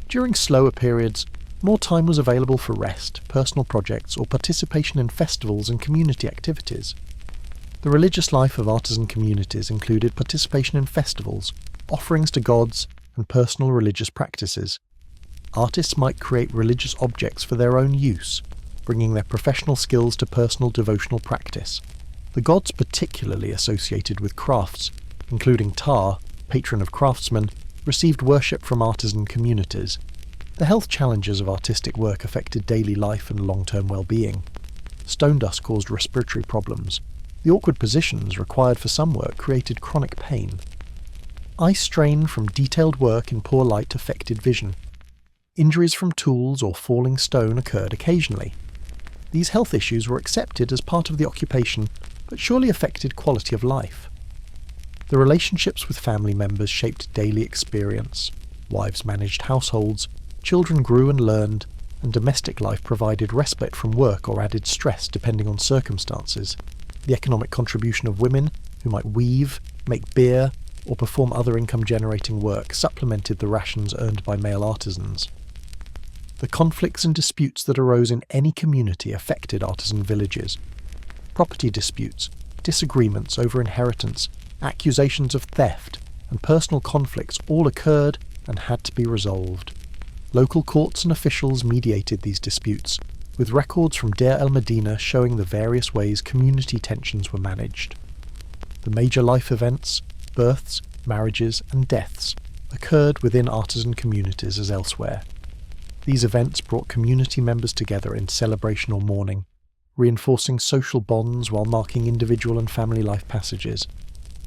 During slower periods, more time was available for rest, personal projects, or participation in festivals and community activities. The religious life of artisan communities included participation in festivals, offerings to gods, and personal religious practices. Artists might create religious objects for their own use, bringing their professional skills to personal devotional practice. The gods particularly associated with crafts, including Ptah, patron of craftsmen, received worship from artisan communities. The health challenges of artistic work affected daily life and long-term well-being. Stone dust caused respiratory problems. The awkward positions required for some work created chronic pain. Eye strain from detailed work in poor light affected vision. Injuries from tools or falling stone occurred occasionally. These health issues were accepted as part of the occupation, but surely affected quality of life. The relationships with family members shaped daily experience. Wives managed households, children grew and learned, and domestic life provided respite from work or added stress depending on circumstances. The economic contribution of women, who might weave, make beer, or perform other income-generating work, supplemented the rations earned by male artisans. The conflicts and disputes that arose in any community affected artisan villages. Property disputes, disagreements over inheritance, accusations of theft, and personal conflicts all occurred and had to be resolved. Local courts and officials mediated these disputes, with records from Deir el-Medina showing the various ways community tensions were managed. The major life events, births, marriages, and deaths, occurred within artisan communities as elsewhere. These events brought community members together in celebration or mourning, reinforcing social bonds while marking individual and family life passages.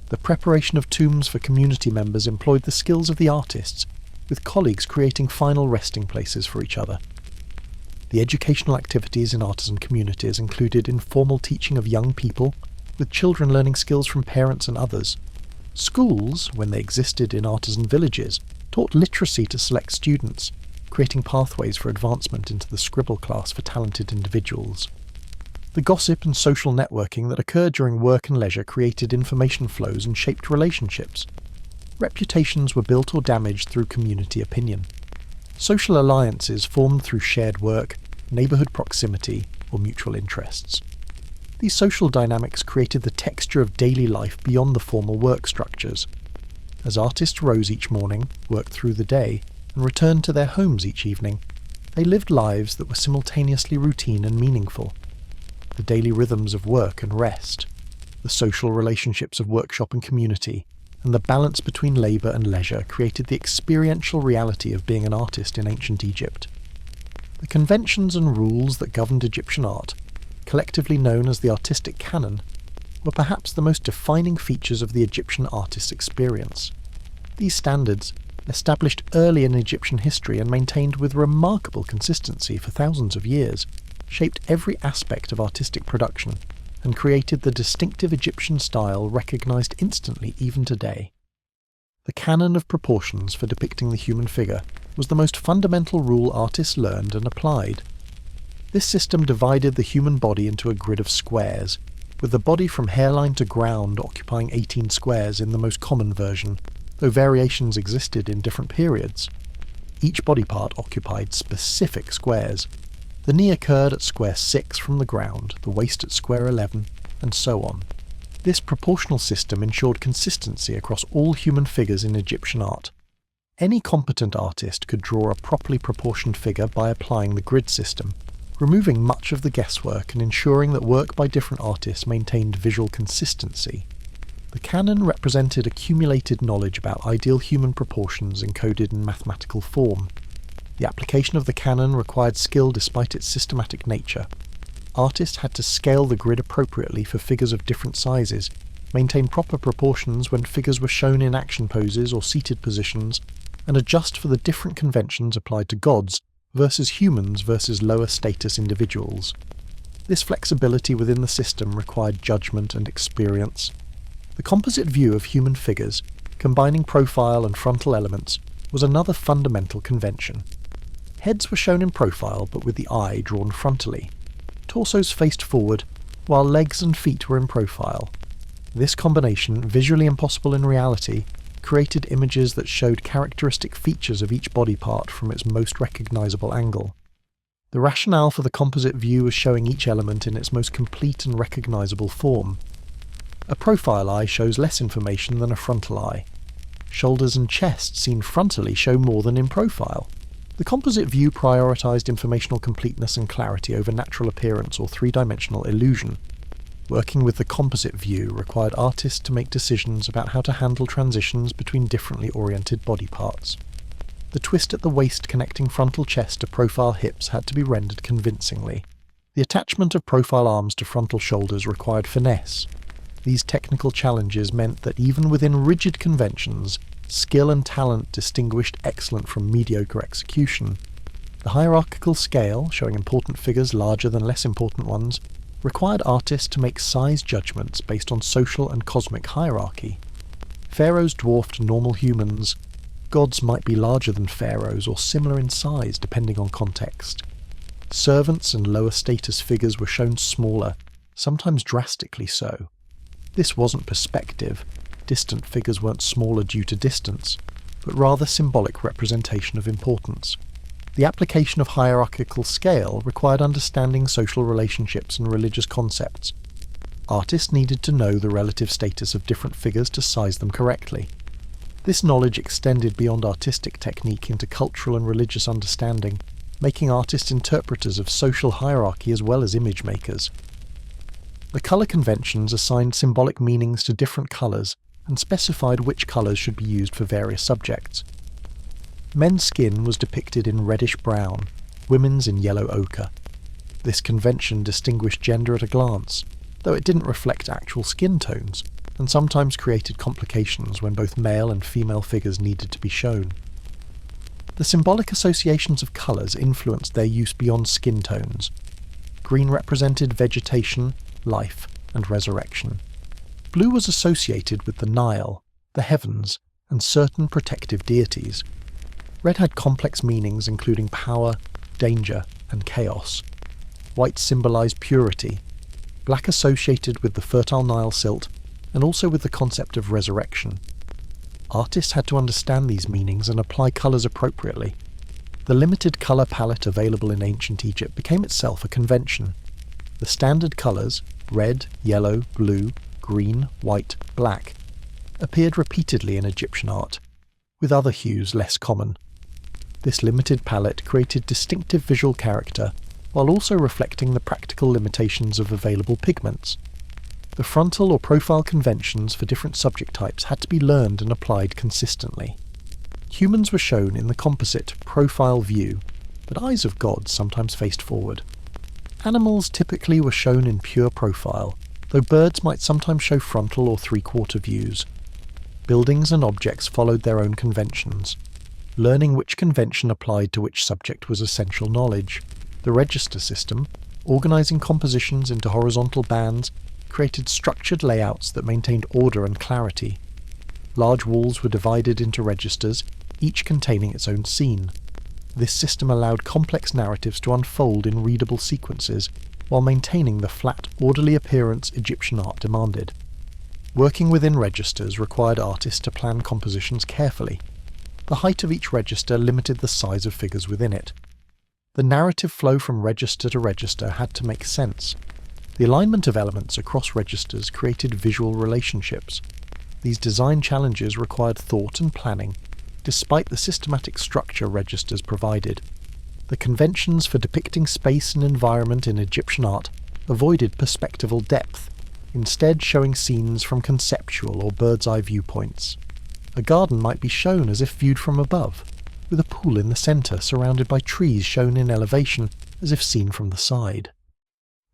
The preparation of tombs for community members employed the skills of the artists, with colleagues creating final resting places for each other. The educational activities in artisan communities included informal teaching of young people, with children learning skills from parents and others. Schools, when they existed in artisan villages, taught literacy to select students, creating pathways for advancement into the scribble class for talented individuals. The gossip and social networking that occurred during work and leisure created information flows and shaped relationships. Reputations were built or damaged through community opinion. Social alliances formed through shared work, neighbourhood proximity, or mutual interests. These social dynamics created the texture of daily life beyond the formal work structures. As artists rose each morning, worked through the day, and returned to their homes each evening, they lived lives that were simultaneously routine and meaningful. The daily rhythms of work and rest, the social relationships of workshop and community, and the balance between labour and leisure created the experiential reality of being an artist in ancient Egypt. The conventions and rules that governed Egyptian art, collectively known as the artistic canon, were perhaps the most defining features of the Egyptian artist's experience. These standards, established early in Egyptian history and maintained with remarkable consistency for thousands of years, shaped every aspect of artistic production and created the distinctive Egyptian style recognised instantly even today. The canon of proportions for depicting the human figure was the most fundamental rule artists learned and applied. This system divided the human body into a grid of squares, with the body from hairline to ground occupying 18 squares in the most common version, though variations existed in different periods. Each body part occupied specific squares. The knee occurred at square 6 from the ground, the waist at square 11, and so on. This proportional system ensured consistency across all human figures in Egyptian art. Any competent artist could draw a properly proportioned figure by applying the grid system, removing much of the guesswork and ensuring that work by different artists maintained visual consistency. The canon represented accumulated knowledge about ideal human proportions encoded in mathematical form. The application of the canon required skill despite its systematic nature. Artists had to scale the grid appropriately for figures of different sizes, maintain proper proportions when figures were shown in action poses or seated positions, and adjust for the different conventions applied to gods versus humans versus lower status individuals. This flexibility within the system required judgment and experience. The composite view of human figures, combining profile and frontal elements, was another fundamental convention. Heads were shown in profile but with the eye drawn frontally. Torsos faced forward, while legs and feet were in profile. This combination, visually impossible in reality, created images that showed characteristic features of each body part from its most recognizable angle. The rationale for the composite view was showing each element in its most complete and recognizable form. A profile eye shows less information than a frontal eye. Shoulders and chest seen frontally show more than in profile. The composite view prioritized informational completeness and clarity over natural appearance or three-dimensional illusion. Working with the composite view required artists to make decisions about how to handle transitions between differently oriented body parts. The twist at the waist connecting frontal chest to profile hips had to be rendered convincingly. The attachment of profile arms to frontal shoulders required finesse. These technical challenges meant that even within rigid conventions, skill and talent distinguished excellent from mediocre execution. The hierarchical scale, showing important figures larger than less important ones, required artists to make size judgments based on social and cosmic hierarchy. Pharaohs dwarfed normal humans. Gods might be larger than pharaohs or similar in size depending on context. Servants and lower status figures were shown smaller, sometimes drastically so. This wasn't perspective. Distant figures weren't smaller due to distance, but rather symbolic representation of importance. The application of hierarchical scale required understanding social relationships and religious concepts. Artists needed to know the relative status of different figures to size them correctly. This knowledge extended beyond artistic technique into cultural and religious understanding, making artists interpreters of social hierarchy as well as image makers. The colour conventions assigned symbolic meanings to different colours and specified which colours should be used for various subjects. Men's skin was depicted in reddish-brown, women's in yellow ochre. This convention distinguished gender at a glance, though it didn't reflect actual skin tones, and sometimes created complications when both male and female figures needed to be shown. The symbolic associations of colours influenced their use beyond skin tones. Green represented vegetation, life, and resurrection. Blue was associated with the Nile, the heavens, and certain protective deities. Red had complex meanings including power, danger, and chaos. White symbolized purity. Black associated with the fertile Nile silt, and also with the concept of resurrection. Artists had to understand these meanings and apply colours appropriately. The limited colour palette available in ancient Egypt became itself a convention. The standard colours, red, yellow, blue, green, white, black, appeared repeatedly in Egyptian art, with other hues less common. This limited palette created distinctive visual character, while also reflecting the practical limitations of available pigments. The frontal or profile conventions for different subject types had to be learned and applied consistently. Humans were shown in the composite profile view, but eyes of gods sometimes faced forward. Animals typically were shown in pure profile, though birds might sometimes show frontal or three-quarter views. Buildings and objects followed their own conventions. Learning which convention applied to which subject was essential knowledge. The register system, organizing compositions into horizontal bands, created structured layouts that maintained order and clarity. Large walls were divided into registers, each containing its own scene. This system allowed complex narratives to unfold in readable sequences, while maintaining the flat, orderly appearance Egyptian art demanded. Working within registers required artists to plan compositions carefully. The height of each register limited the size of figures within it. The narrative flow from register to register had to make sense. The alignment of elements across registers created visual relationships. These design challenges required thought and planning, despite the systematic structure registers provided. The conventions for depicting space and environment in Egyptian art avoided perspectival depth. instead showing scenes from conceptual or bird's-eye viewpoints. A garden might be shown as if viewed from above, with a pool in the centre surrounded by trees shown in elevation as if seen from the side.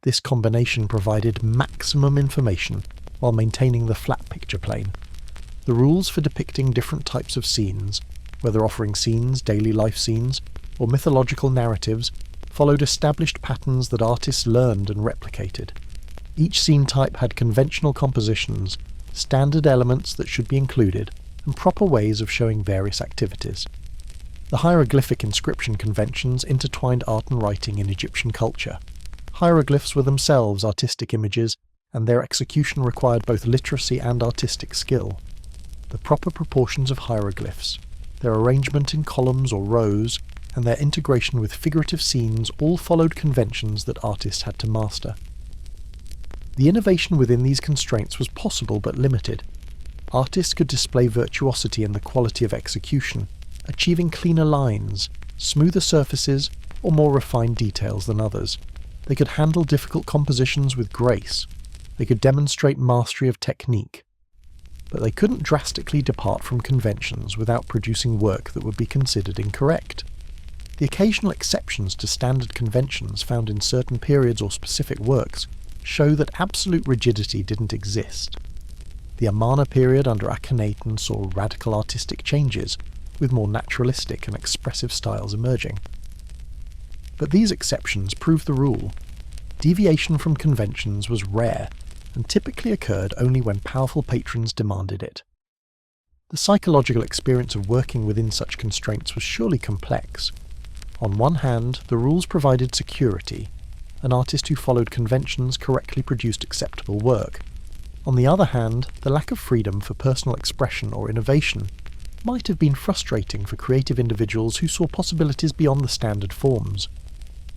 This combination provided maximum information while maintaining the flat picture plane. The rules for depicting different types of scenes, whether offering scenes, daily life scenes, or mythological narratives, followed established patterns that artists learned and replicated. Each scene type had conventional compositions, standard elements that should be included, and proper ways of showing various activities. The hieroglyphic inscription conventions intertwined art and writing in Egyptian culture. Hieroglyphs were themselves artistic images, and their execution required both literacy and artistic skill. The proper proportions of hieroglyphs, their arrangement in columns or rows, and their integration with figurative scenes all followed conventions that artists had to master. The innovation within these constraints was possible but limited. Artists could display virtuosity in the quality of execution, achieving cleaner lines, smoother surfaces, or more refined details than others. They could handle difficult compositions with grace. They could demonstrate mastery of technique. But they couldn't drastically depart from conventions without producing work that would be considered incorrect. The occasional exceptions to standard conventions found in certain periods or specific works show that absolute rigidity didn't exist. The Amarna period under Akhenaten saw radical artistic changes, with more naturalistic and expressive styles emerging. But these exceptions prove the rule. Deviation from conventions was rare, and typically occurred only when powerful patrons demanded it. The psychological experience of working within such constraints was surely complex. On one hand, the rules provided security. An artist who followed conventions correctly produced acceptable work. On the other hand, the lack of freedom for personal expression or innovation might have been frustrating for creative individuals who saw possibilities beyond the standard forms.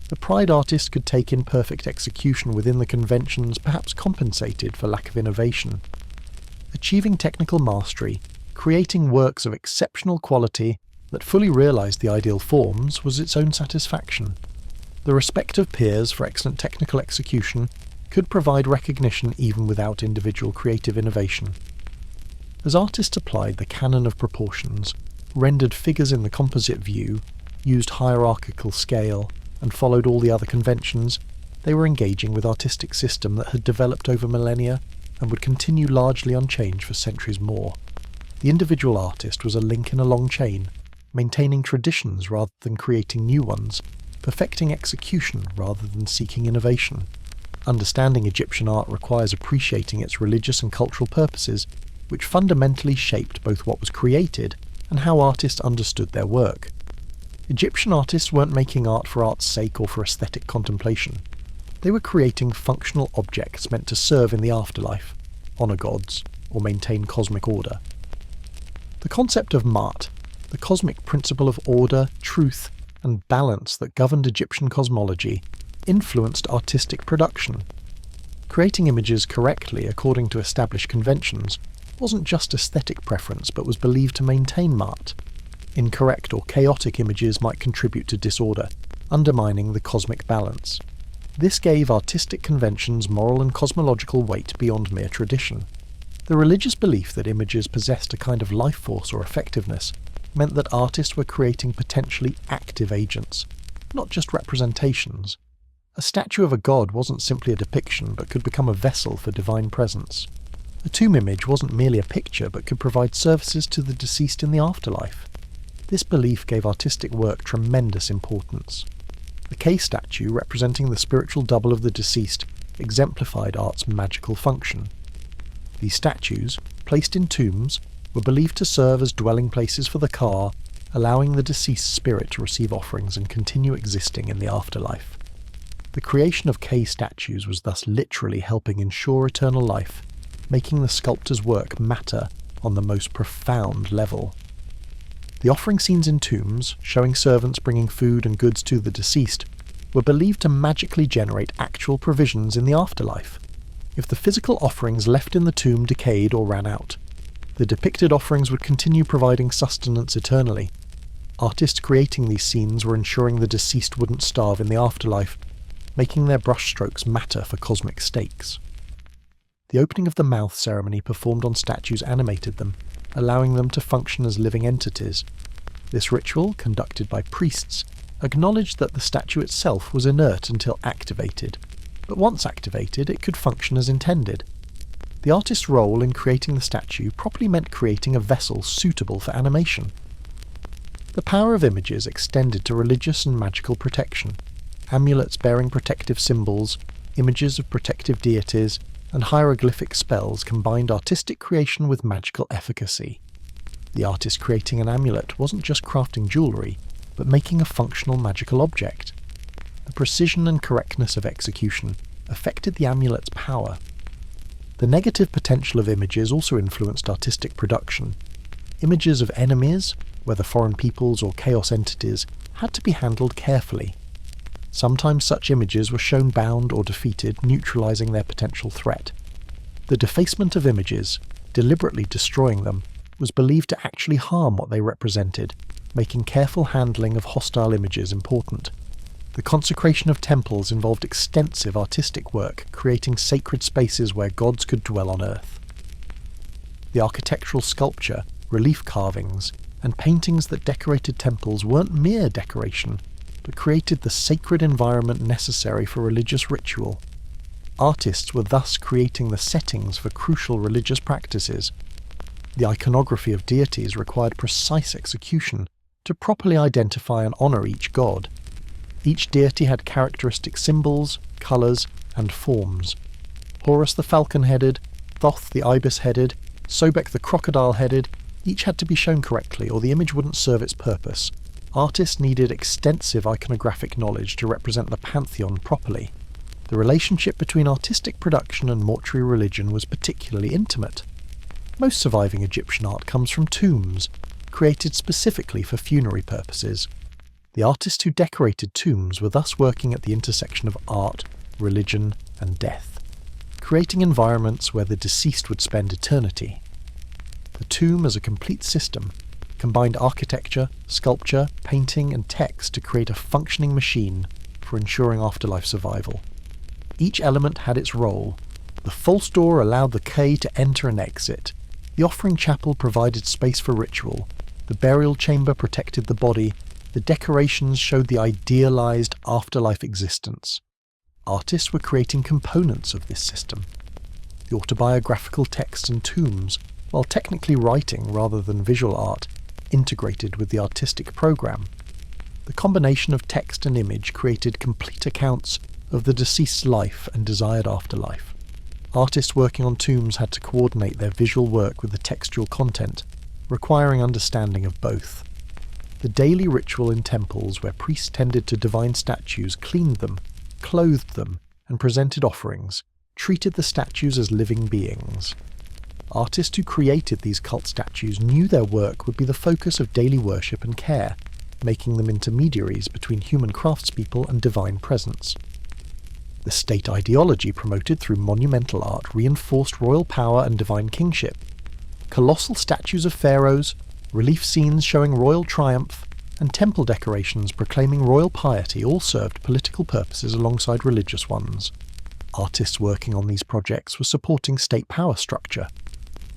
The pride artist could take in perfect execution within the conventions perhaps compensated for lack of innovation. Achieving technical mastery, creating works of exceptional quality that fully realised the ideal forms was its own satisfaction. The respect of peers for excellent technical execution could provide recognition even without individual creative innovation. As artists applied the canon of proportions, rendered figures in the composite view, used hierarchical scale, and followed all the other conventions, they were engaging with artistic system that had developed over millennia and would continue largely unchanged for centuries more. The individual artist was a link in a long chain, maintaining traditions rather than creating new ones, perfecting execution rather than seeking innovation. Understanding Egyptian art requires appreciating its religious and cultural purposes, which fundamentally shaped both what was created and how artists understood their work. Egyptian artists weren't making art for art's sake or for aesthetic contemplation. They were creating functional objects meant to serve in the afterlife, honour gods, or maintain cosmic order. The concept of Ma'at, the cosmic principle of order, truth, and balance that governed Egyptian cosmology, influenced artistic production. Creating images correctly according to established conventions wasn't just aesthetic preference but was believed to maintain Ma'at. Incorrect or chaotic images might contribute to disorder, undermining the cosmic balance. This gave artistic conventions moral and cosmological weight beyond mere tradition. The religious belief that images possessed a kind of life force or effectiveness meant that artists were creating potentially active agents, not just representations. A statue of a god wasn't simply a depiction but could become a vessel for divine presence. A tomb image wasn't merely a picture but could provide services to the deceased in the afterlife. This belief gave artistic work tremendous importance. The K statue, representing the spiritual double of the deceased, exemplified art's magical function. These statues, placed in tombs, were believed to serve as dwelling places for the Ka, allowing the deceased spirit to receive offerings and continue existing in the afterlife. The creation of K statues was thus literally helping ensure eternal life, making the sculptor's work matter on the most profound level. The offering scenes in tombs, showing servants bringing food and goods to the deceased, were believed to magically generate actual provisions in the afterlife. If the physical offerings left in the tomb decayed or ran out, the depicted offerings would continue providing sustenance eternally. Artists creating these scenes were ensuring the deceased wouldn't starve in the afterlife, making their brushstrokes matter for cosmic stakes. The opening of the mouth ceremony performed on statues animated them, allowing them to function as living entities. This ritual, conducted by priests, acknowledged that the statue itself was inert until activated, but once activated it could function as intended. The artist's role in creating the statue probably meant creating a vessel suitable for animation. The power of images extended to religious and magical protection. Amulets bearing protective symbols, images of protective deities, and hieroglyphic spells combined artistic creation with magical efficacy. The artist creating an amulet wasn't just crafting jewellery, but making a functional magical object. The precision and correctness of execution affected the amulet's power. The negative potential of images also influenced artistic production. Images of enemies, whether foreign peoples or chaos entities, had to be handled carefully. Sometimes such images were shown bound or defeated, neutralizing their potential threat. The defacement of images, deliberately destroying them, was believed to actually harm what they represented, making careful handling of hostile images important. The consecration of temples involved extensive artistic work, creating sacred spaces where gods could dwell on earth. The architectural sculpture, relief carvings, and paintings that decorated temples weren't mere decoration, but created the sacred environment necessary for religious ritual. Artists were thus creating the settings for crucial religious practices. The iconography of deities required precise execution to properly identify and honour each god. Each deity had characteristic symbols, colours, and forms. Horus the falcon-headed, Thoth the ibis-headed, Sobek the crocodile-headed, each had to be shown correctly or the image wouldn't serve its purpose. Artists needed extensive iconographic knowledge to represent the pantheon properly. The relationship between artistic production and mortuary religion was particularly intimate. Most surviving Egyptian art comes from tombs, created specifically for funerary purposes. The artists who decorated tombs were thus working at the intersection of art, religion, and death, creating environments where the deceased would spend eternity. The tomb as a complete system combined architecture, sculpture, painting, and text to create a functioning machine for ensuring afterlife survival. Each element had its role. The false door allowed the K to enter and exit. The offering chapel provided space for ritual. The burial chamber protected the body. The decorations showed the idealized afterlife existence. Artists were creating components of this system. The autobiographical texts and tombs, while technically writing rather than visual art, integrated with the artistic program. The combination of text and image created complete accounts of the deceased's life and desired afterlife. Artists working on tombs had to coordinate their visual work with the textual content, requiring understanding of both. The daily ritual in temples where priests tended to divine statues cleaned them, clothed them, and presented offerings, treated the statues as living beings. Artists who created these cult statues knew their work would be the focus of daily worship and care, making them intermediaries between human craftspeople and divine presence. The state ideology promoted through monumental art reinforced royal power and divine kingship. Colossal statues of pharaohs, relief scenes showing royal triumph, and temple decorations proclaiming royal piety all served political purposes alongside religious ones. Artists working on these projects were supporting state power structure.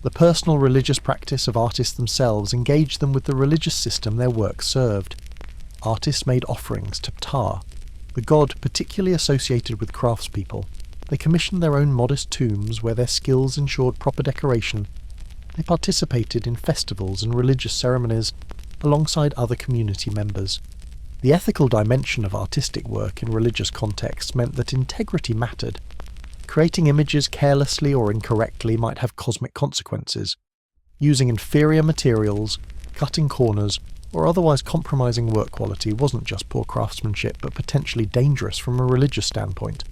The personal religious practice of artists themselves engaged them with the religious system their work served. Artists made offerings to Ptah, the god particularly associated with craftspeople. They commissioned their own modest tombs where their skills ensured proper decoration. They participated in festivals and religious ceremonies alongside other community members. The ethical dimension of artistic work in religious contexts meant that integrity mattered. Creating images carelessly or incorrectly might have cosmic consequences. Using inferior materials, cutting corners, or otherwise compromising work quality wasn't just poor craftsmanship but potentially dangerous from a religious standpoint.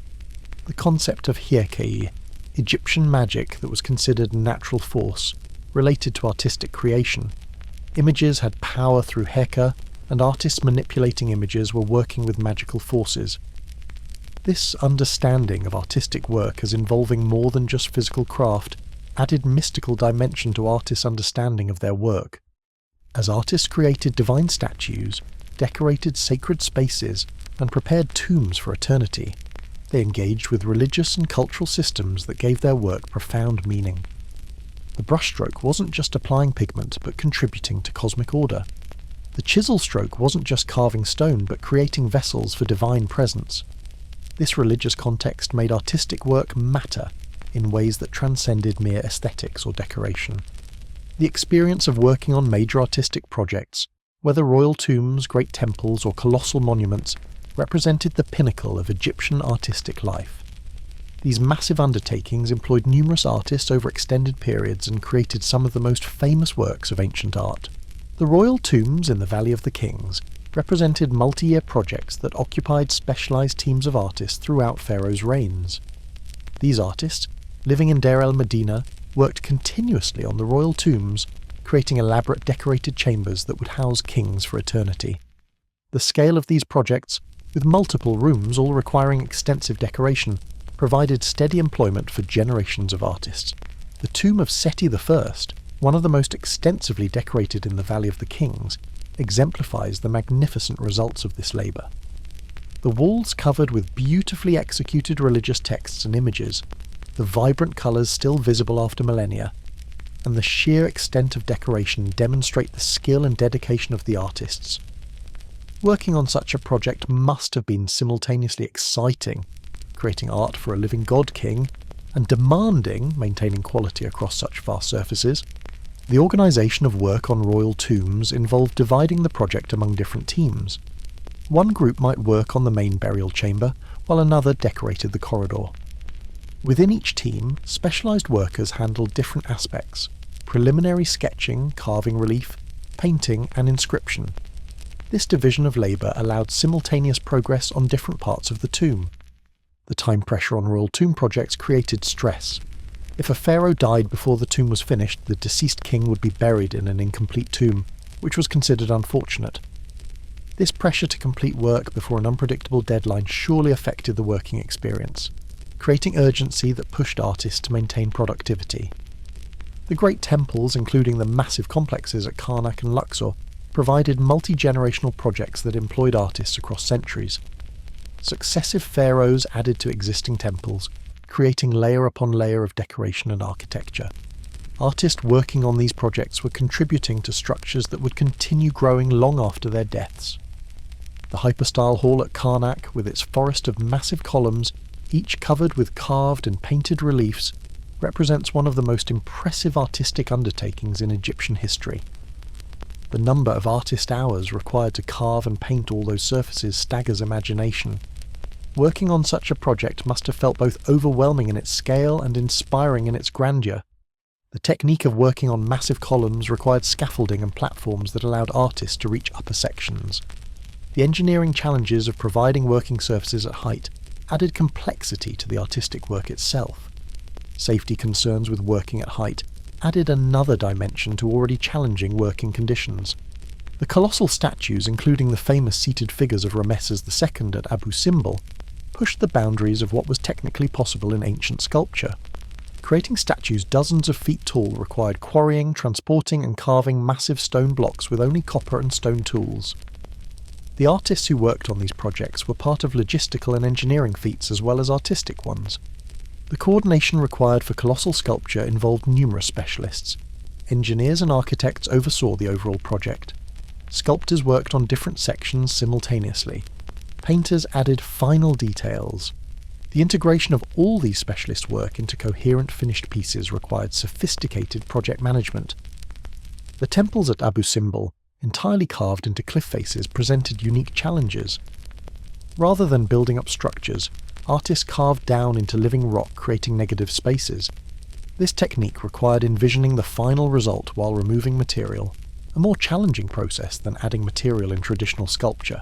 The concept of hierarchy, Egyptian magic that was considered a natural force, related to artistic creation. Images had power through heka, and artists manipulating images were working with magical forces. This understanding of artistic work as involving more than just physical craft added mystical dimension to artists' understanding of their work. As artists created divine statues, decorated sacred spaces, and prepared tombs for eternity, They engaged with religious and cultural systems that gave their work profound meaning. The brushstroke wasn't just applying pigment, but contributing to cosmic order. The chisel stroke wasn't just carving stone, but creating vessels for divine presence. This religious context made artistic work matter in ways that transcended mere aesthetics or decoration. The experience of working on major artistic projects, whether royal tombs, great temples, or colossal monuments, represented the pinnacle of Egyptian artistic life. These massive undertakings employed numerous artists over extended periods and created some of the most famous works of ancient art. The royal tombs in the Valley of the Kings represented multi-year projects that occupied specialised teams of artists throughout Pharaoh's reigns. These artists, living in Deir el-Medina, worked continuously on the royal tombs, creating elaborate decorated chambers that would house kings for eternity. The scale of these projects, with multiple rooms all requiring extensive decoration, provided steady employment for generations of artists. The tomb of Seti I, one of the most extensively decorated in the Valley of the Kings, exemplifies the magnificent results of this labour. The walls covered with beautifully executed religious texts and images, the vibrant colours still visible after millennia, and the sheer extent of decoration demonstrate the skill and dedication of the artists. Working on such a project must have been simultaneously exciting, creating art for a living god king, and demanding, maintaining quality across such vast surfaces. The organisation of work on royal tombs involved dividing the project among different teams. One group might work on the main burial chamber, while another decorated the corridor. Within each team, specialised workers handled different aspects: preliminary sketching, carving relief, painting, and inscription. This division of labour allowed simultaneous progress on different parts of the tomb. The time pressure on royal tomb projects created stress. If a pharaoh died before the tomb was finished, the deceased king would be buried in an incomplete tomb, which was considered unfortunate. This pressure to complete work before an unpredictable deadline surely affected the working experience, creating urgency that pushed artists to maintain productivity. The great temples, including the massive complexes at Karnak and Luxor, provided multi-generational projects that employed artists across centuries. Successive pharaohs added to existing temples, creating layer upon layer of decoration and architecture. Artists working on these projects were contributing to structures that would continue growing long after their deaths. The hypostyle hall at Karnak, with its forest of massive columns, each covered with carved and painted reliefs, represents one of the most impressive artistic undertakings in Egyptian history. The number of artist hours required to carve and paint all those surfaces staggers imagination. Working on such a project must have felt both overwhelming in its scale and inspiring in its grandeur. The technique of working on massive columns required scaffolding and platforms that allowed artists to reach upper sections. The engineering challenges of providing working surfaces at height added complexity to the artistic work itself. Safety concerns with working at height added another dimension to already challenging working conditions. The colossal statues, including the famous seated figures of Ramesses II at Abu Simbel, pushed the boundaries of what was technically possible in ancient sculpture. Creating statues dozens of feet tall required quarrying, transporting and carving massive stone blocks with only copper and stone tools. The artists who worked on these projects were part of logistical and engineering feats as well as artistic ones. The coordination required for colossal sculpture involved numerous specialists. Engineers and architects oversaw the overall project. Sculptors worked on different sections simultaneously. Painters added final details. The integration of all these specialist work into coherent finished pieces required sophisticated project management. The temples at Abu Simbel, entirely carved into cliff faces, presented unique challenges. Rather than building up structures, artists carved down into living rock, creating negative spaces. This technique required envisioning the final result while removing material, a more challenging process than adding material in traditional sculpture.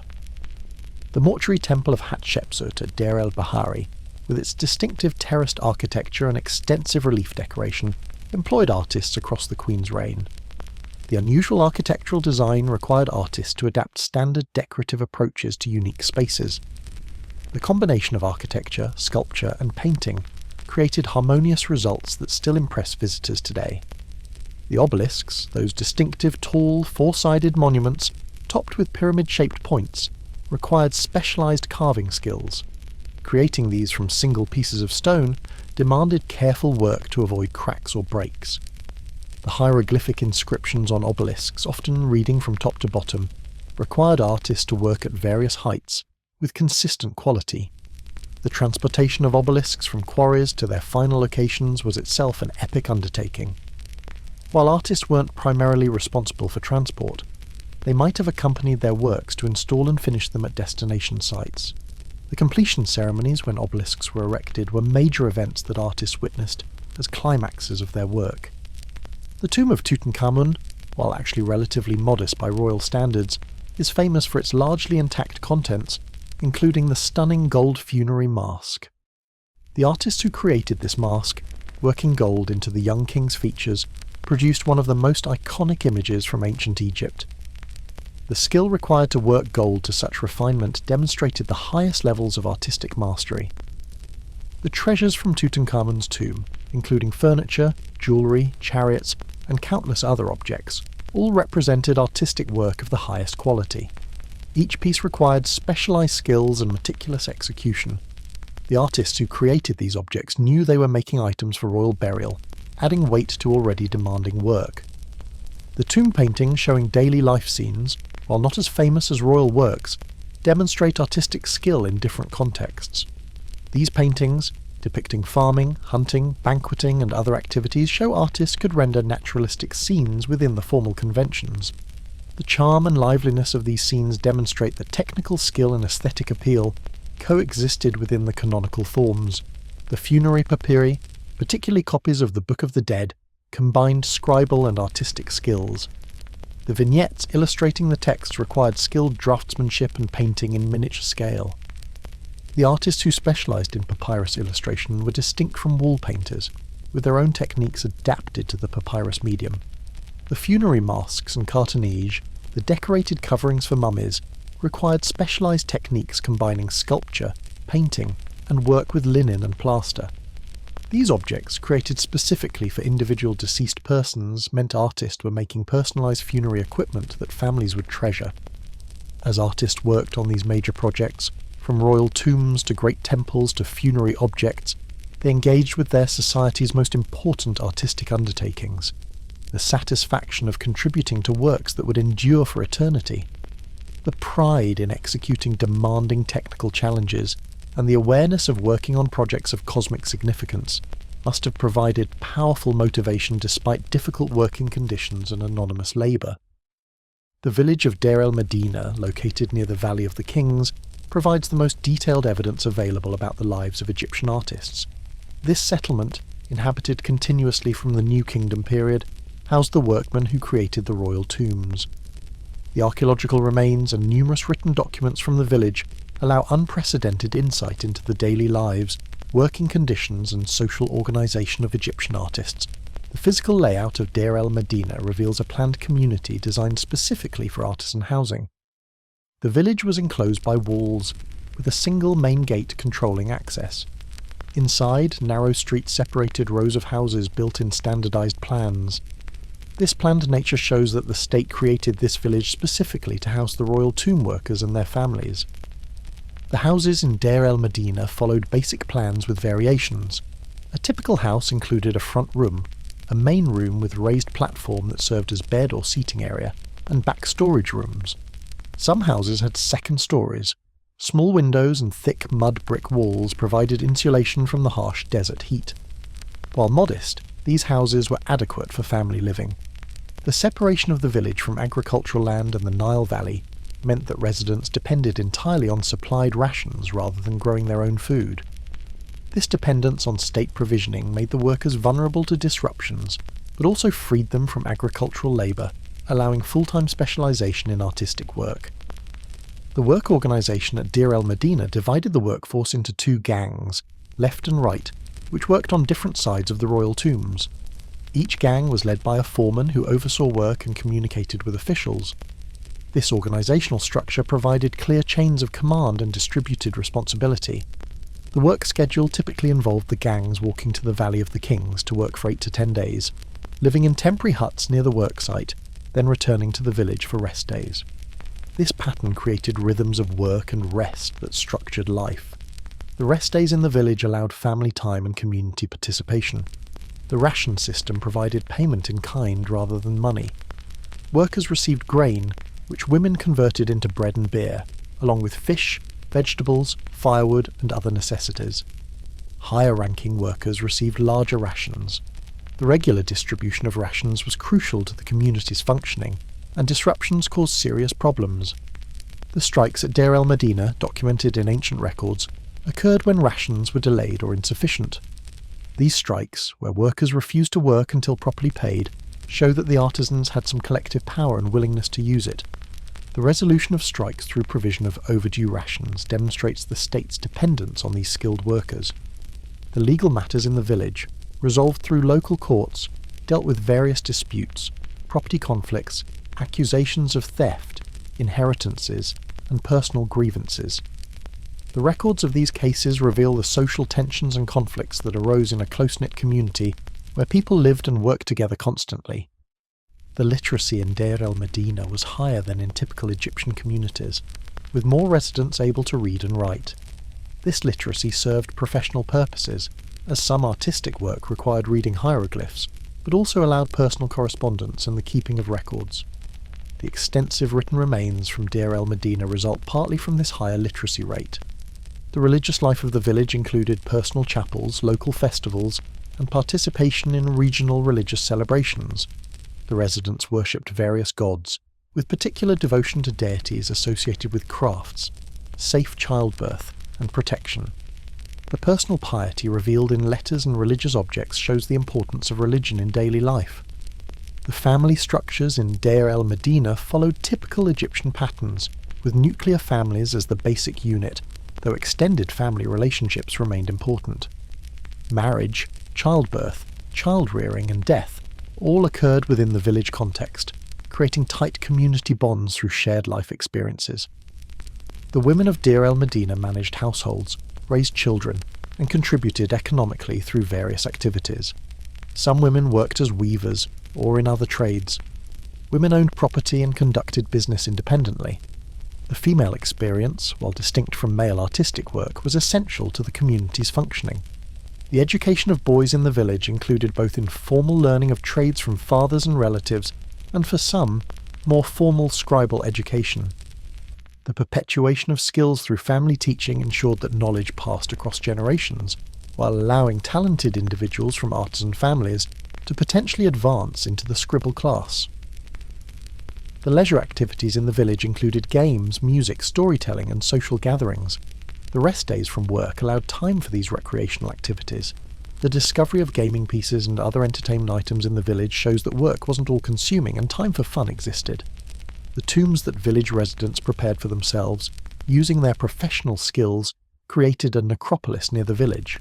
The mortuary temple of Hatshepsut at Deir el-Bahari, with its distinctive terraced architecture and extensive relief decoration, employed artists across the Queen's reign. The unusual architectural design required artists to adapt standard decorative approaches to unique spaces. The combination of architecture, sculpture and painting created harmonious results that still impress visitors today. The obelisks, those distinctive tall, four-sided monuments topped with pyramid-shaped points, required specialised carving skills. Creating these from single pieces of stone demanded careful work to avoid cracks or breaks. The hieroglyphic inscriptions on obelisks, often reading from top to bottom, required artists to work at various heights with consistent quality. The transportation of obelisks from quarries to their final locations was itself an epic undertaking. While artists weren't primarily responsible for transport, they might have accompanied their works to install and finish them at destination sites. The completion ceremonies when obelisks were erected were major events that artists witnessed as climaxes of their work. The tomb of Tutankhamun, while actually relatively modest by royal standards, is famous for its largely intact contents, including the stunning gold funerary mask. The artists who created this mask, working gold into the young king's features, produced one of the most iconic images from ancient Egypt. The skill required to work gold to such refinement demonstrated the highest levels of artistic mastery. The treasures from Tutankhamun's tomb, including furniture, jewellery, chariots, and countless other objects, all represented artistic work of the highest quality. Each piece required specialised skills and meticulous execution. The artists who created these objects knew they were making items for royal burial, adding weight to already demanding work. The tomb paintings showing daily life scenes, while not as famous as royal works, demonstrate artistic skill in different contexts. These paintings, depicting farming, hunting, banqueting, and other activities, show artists could render naturalistic scenes within the formal conventions. The charm and liveliness of these scenes demonstrate that technical skill and aesthetic appeal coexisted within the canonical forms. The funerary papyri, particularly copies of the Book of the Dead, combined scribal and artistic skills. The vignettes illustrating the text required skilled draftsmanship and painting in miniature scale. The artists who specialised in papyrus illustration were distinct from wall painters, with their own techniques adapted to the papyrus medium. The funerary masks and cartonnage, the decorated coverings for mummies, required specialised techniques combining sculpture, painting, and work with linen and plaster. These objects, created specifically for individual deceased persons, meant artists were making personalised funerary equipment that families would treasure. As artists worked on these major projects, from royal tombs to great temples to funerary objects, they engaged with their society's most important artistic undertakings. The satisfaction of contributing to works that would endure for eternity. The pride in executing demanding technical challenges, and the awareness of working on projects of cosmic significance, must have provided powerful motivation despite difficult working conditions and anonymous labour. The village of Deir el-Medina, located near the Valley of the Kings, provides the most detailed evidence available about the lives of Egyptian artists. This settlement, inhabited continuously from the New Kingdom period, housed the workmen who created the royal tombs. The archaeological remains and numerous written documents from the village allow unprecedented insight into the daily lives, working conditions, and social organisation of Egyptian artists. The physical layout of Deir el-Medina reveals a planned community designed specifically for artisan housing. The village was enclosed by walls, with a single main gate controlling access. Inside, narrow streets separated rows of houses built in standardised plans. This planned nature shows that the state created this village specifically to house the royal tomb workers and their families. The houses in Deir el-Medina followed basic plans with variations. A typical house included a front room, a main room with raised platform that served as bed or seating area, and back storage rooms. Some houses had second stories. Small windows and thick mud brick walls provided insulation from the harsh desert heat. While modest, these houses were adequate for family living. The separation of the village from agricultural land and the Nile Valley meant that residents depended entirely on supplied rations rather than growing their own food. This dependence on state provisioning made the workers vulnerable to disruptions, but also freed them from agricultural labour, allowing full-time specialisation in artistic work. The work organisation at Deir el-Medina divided the workforce into two gangs, left and right, which worked on different sides of the royal tombs. Each gang was led by a foreman who oversaw work and communicated with officials. This organisational structure provided clear chains of command and distributed responsibility. The work schedule typically involved the gangs walking to the Valley of the Kings to work for 8 to 10 days, living in temporary huts near the worksite, then returning to the village for rest days. This pattern created rhythms of work and rest that structured life. The rest days in the village allowed family time and community participation. The ration system provided payment in kind rather than money. Workers received grain, which women converted into bread and beer, along with fish, vegetables, firewood, and other necessities. Higher-ranking workers received larger rations. The regular distribution of rations was crucial to the community's functioning, and disruptions caused serious problems. The strikes at Deir el-Medina, documented in ancient records, occurred when rations were delayed or insufficient. These strikes, where workers refused to work until properly paid, show that the artisans had some collective power and willingness to use it. The resolution of strikes through provision of overdue rations demonstrates the state's dependence on these skilled workers. The legal matters in the village, resolved through local courts, dealt with various disputes, property conflicts, accusations of theft, inheritances, and personal grievances. The records of these cases reveal the social tensions and conflicts that arose in a close-knit community where people lived and worked together constantly. The literacy in Deir el-Medina was higher than in typical Egyptian communities, with more residents able to read and write. This literacy served professional purposes, as some artistic work required reading hieroglyphs, but also allowed personal correspondence and the keeping of records. The extensive written remains from Deir el-Medina result partly from this higher literacy rate. The religious life of the village included personal chapels, local festivals, and participation in regional religious celebrations. The residents worshipped various gods, with particular devotion to deities associated with crafts, safe childbirth, and protection. The personal piety revealed in letters and religious objects shows the importance of religion in daily life. The family structures in Deir el-Medina followed typical Egyptian patterns, with nuclear families as the basic unit, though extended family relationships remained important. Marriage, childbirth, child-rearing, and death all occurred within the village context, creating tight community bonds through shared life experiences. The women of Deir el-Medina managed households, raised children, and contributed economically through various activities. Some women worked as weavers or in other trades. Women owned property and conducted business independently. The female experience, while distinct from male artistic work, was essential to the community's functioning. The education of boys in the village included both informal learning of trades from fathers and relatives, and for some, more formal scribal education. The perpetuation of skills through family teaching ensured that knowledge passed across generations, while allowing talented individuals from artisan families to potentially advance into the scribble class. The leisure activities in the village included games, music, storytelling, and social gatherings. The rest days from work allowed time for these recreational activities. The discovery of gaming pieces and other entertainment items in the village shows that work wasn't all-consuming and time for fun existed. The tombs that village residents prepared for themselves, using their professional skills, created a necropolis near the village.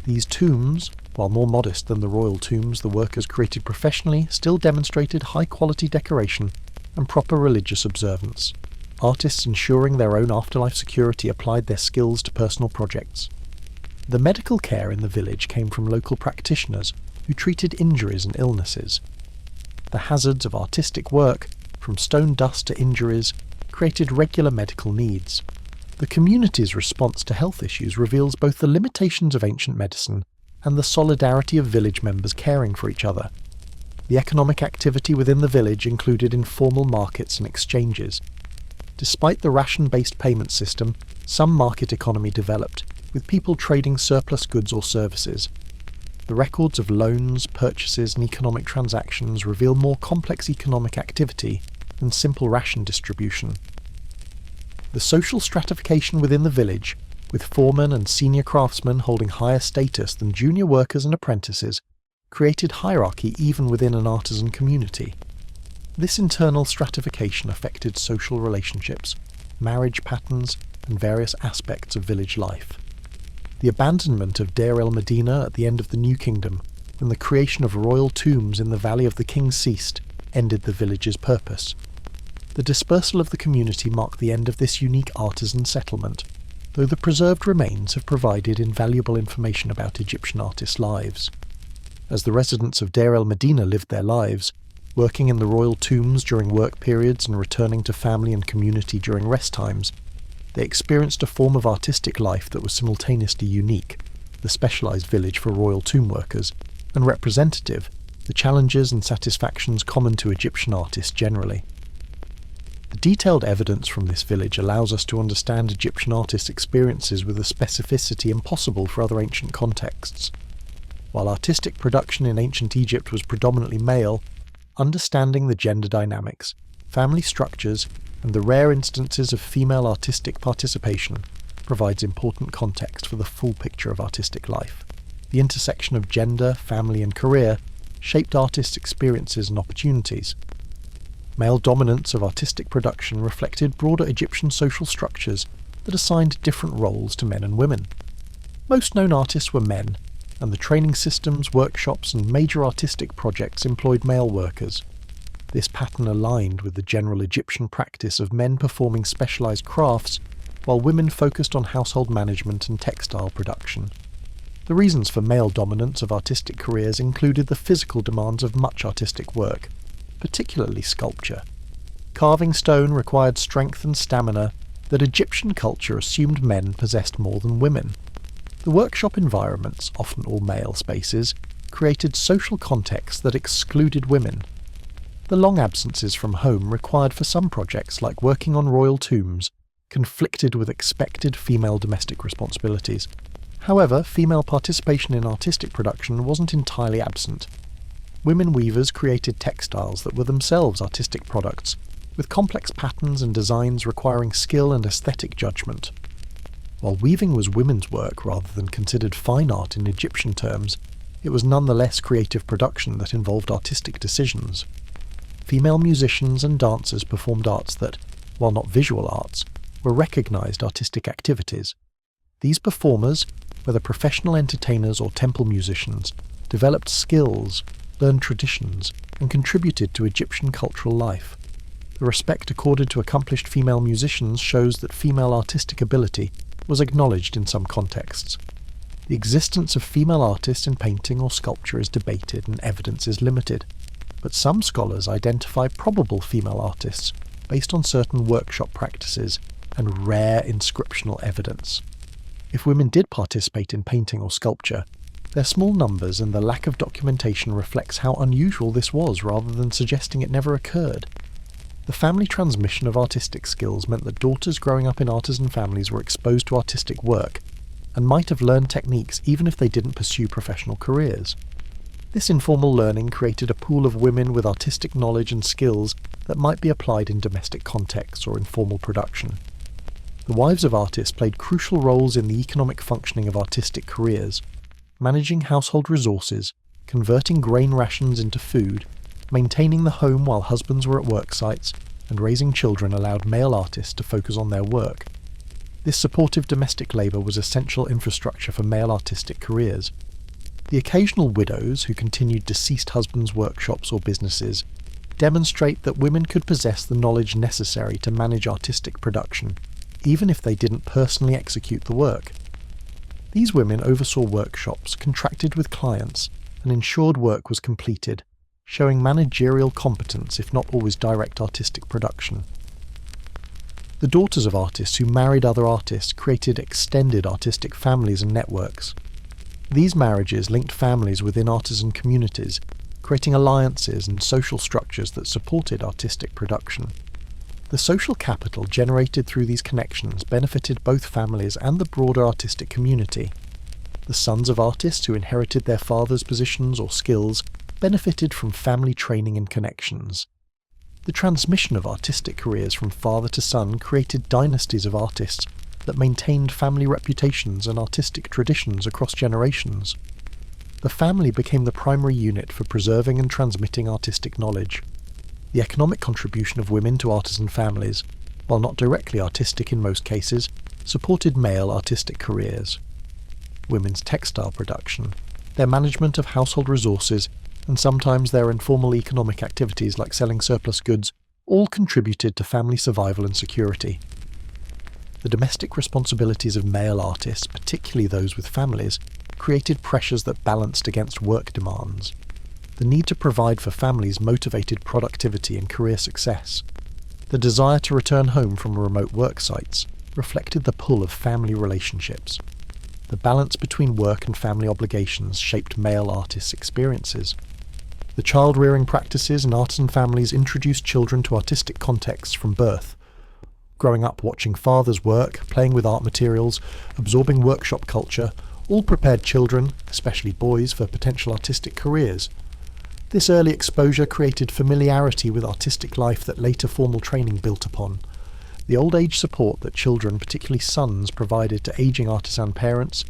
These tombs, while more modest than the royal tombs the workers created professionally, still demonstrated high-quality decoration and proper religious observance. Artists ensuring their own afterlife security applied their skills to personal projects. The medical care in the village came from local practitioners who treated injuries and illnesses. The hazards of artistic work, from stone dust to injuries, created regular medical needs. The community's response to health issues reveals both the limitations of ancient medicine and the solidarity of village members caring for each other. The economic activity within the village included informal markets and exchanges. Despite the ration-based payment system, some market economy developed, with people trading surplus goods or services. The records of loans, purchases, and economic transactions reveal more complex economic activity than simple ration distribution. The social stratification within the village, with foremen and senior craftsmen holding higher status than junior workers and apprentices, created hierarchy even within an artisan community. This internal stratification affected social relationships, marriage patterns, and various aspects of village life. The abandonment of Deir el-Medina at the end of the New Kingdom, when the creation of royal tombs in the Valley of the King ceased, ended the village's purpose. The dispersal of the community marked the end of this unique artisan settlement, though the preserved remains have provided invaluable information about Egyptian artists' lives. As the residents of Deir el-Medina lived their lives, working in the royal tombs during work periods and returning to family and community during rest times, They experienced a form of artistic life that was simultaneously unique, the specialised village for royal tomb workers, and representative, the challenges and satisfactions common to Egyptian artists generally. The detailed evidence from this village allows us to understand Egyptian artists' experiences with a specificity impossible for other ancient contexts. While artistic production in ancient Egypt was predominantly male, understanding the gender dynamics, family structures, and the rare instances of female artistic participation provides important context for the full picture of artistic life. The intersection of gender, family, and career shaped artists' experiences and opportunities. Male dominance of artistic production reflected broader Egyptian social structures that assigned different roles to men and women. Most known artists were men, and the training systems, workshops, and major artistic projects employed male workers. This pattern aligned with the general Egyptian practice of men performing specialised crafts, while women focused on household management and textile production. The reasons for male dominance of artistic careers included the physical demands of much artistic work, particularly sculpture. Carving stone required strength and stamina that Egyptian culture assumed men possessed more than women. The workshop environments, often all male spaces, created social contexts that excluded women. The long absences from home required for some projects, like working on royal tombs, conflicted with expected female domestic responsibilities. However, female participation in artistic production wasn't entirely absent. Women weavers created textiles that were themselves artistic products, with complex patterns and designs requiring skill and aesthetic judgment. While weaving was women's work rather than considered fine art in Egyptian terms, it was nonetheless creative production that involved artistic decisions. Female musicians and dancers performed arts that, while not visual arts, were recognised artistic activities. These performers, whether professional entertainers or temple musicians, developed skills, learned traditions, and contributed to Egyptian cultural life. The respect accorded to accomplished female musicians shows that female artistic ability was acknowledged in some contexts. The existence of female artists in painting or sculpture is debated and evidence is limited, but some scholars identify probable female artists based on certain workshop practices and rare inscriptional evidence. If women did participate in painting or sculpture, their small numbers and the lack of documentation reflects how unusual this was rather than suggesting it never occurred. The family transmission of artistic skills meant that daughters growing up in artisan families were exposed to artistic work, and might have learned techniques even if they didn't pursue professional careers. This informal learning created a pool of women with artistic knowledge and skills that might be applied in domestic contexts or informal production. The wives of artists played crucial roles in the economic functioning of artistic careers, managing household resources, converting grain rations into food, maintaining the home while husbands were at work sites, and raising children allowed male artists to focus on their work. This supportive domestic labour was essential infrastructure for male artistic careers. The occasional widows who continued deceased husbands' workshops or businesses demonstrate that women could possess the knowledge necessary to manage artistic production, even if they didn't personally execute the work. These women oversaw workshops, contracted with clients, and ensured work was completed, showing managerial competence if not always direct artistic production. The daughters of artists who married other artists created extended artistic families and networks. These marriages linked families within artisan communities, creating alliances and social structures that supported artistic production. The social capital generated through these connections benefited both families and the broader artistic community. The sons of artists who inherited their father's positions or skills benefited from family training and connections. The transmission of artistic careers from father to son created dynasties of artists that maintained family reputations and artistic traditions across generations. The family became the primary unit for preserving and transmitting artistic knowledge. The economic contribution of women to artisan families, while not directly artistic in most cases, supported male artistic careers. Women's textile production, their management of household resources, and sometimes their informal economic activities like selling surplus goods, all contributed to family survival and security. The domestic responsibilities of male artists, particularly those with families, created pressures that balanced against work demands. The need to provide for families motivated productivity and career success. The desire to return home from remote work sites, reflected the pull of family relationships. The balance between work and family obligations shaped male artists' experiences. The child-rearing practices in artisan families introduced children to artistic contexts from birth. Growing up watching fathers work, playing with art materials, absorbing workshop culture, all prepared children, especially boys, for potential artistic careers. This early exposure created familiarity with artistic life that later formal training built upon. The old age support that children, particularly sons, provided to ageing artisan parents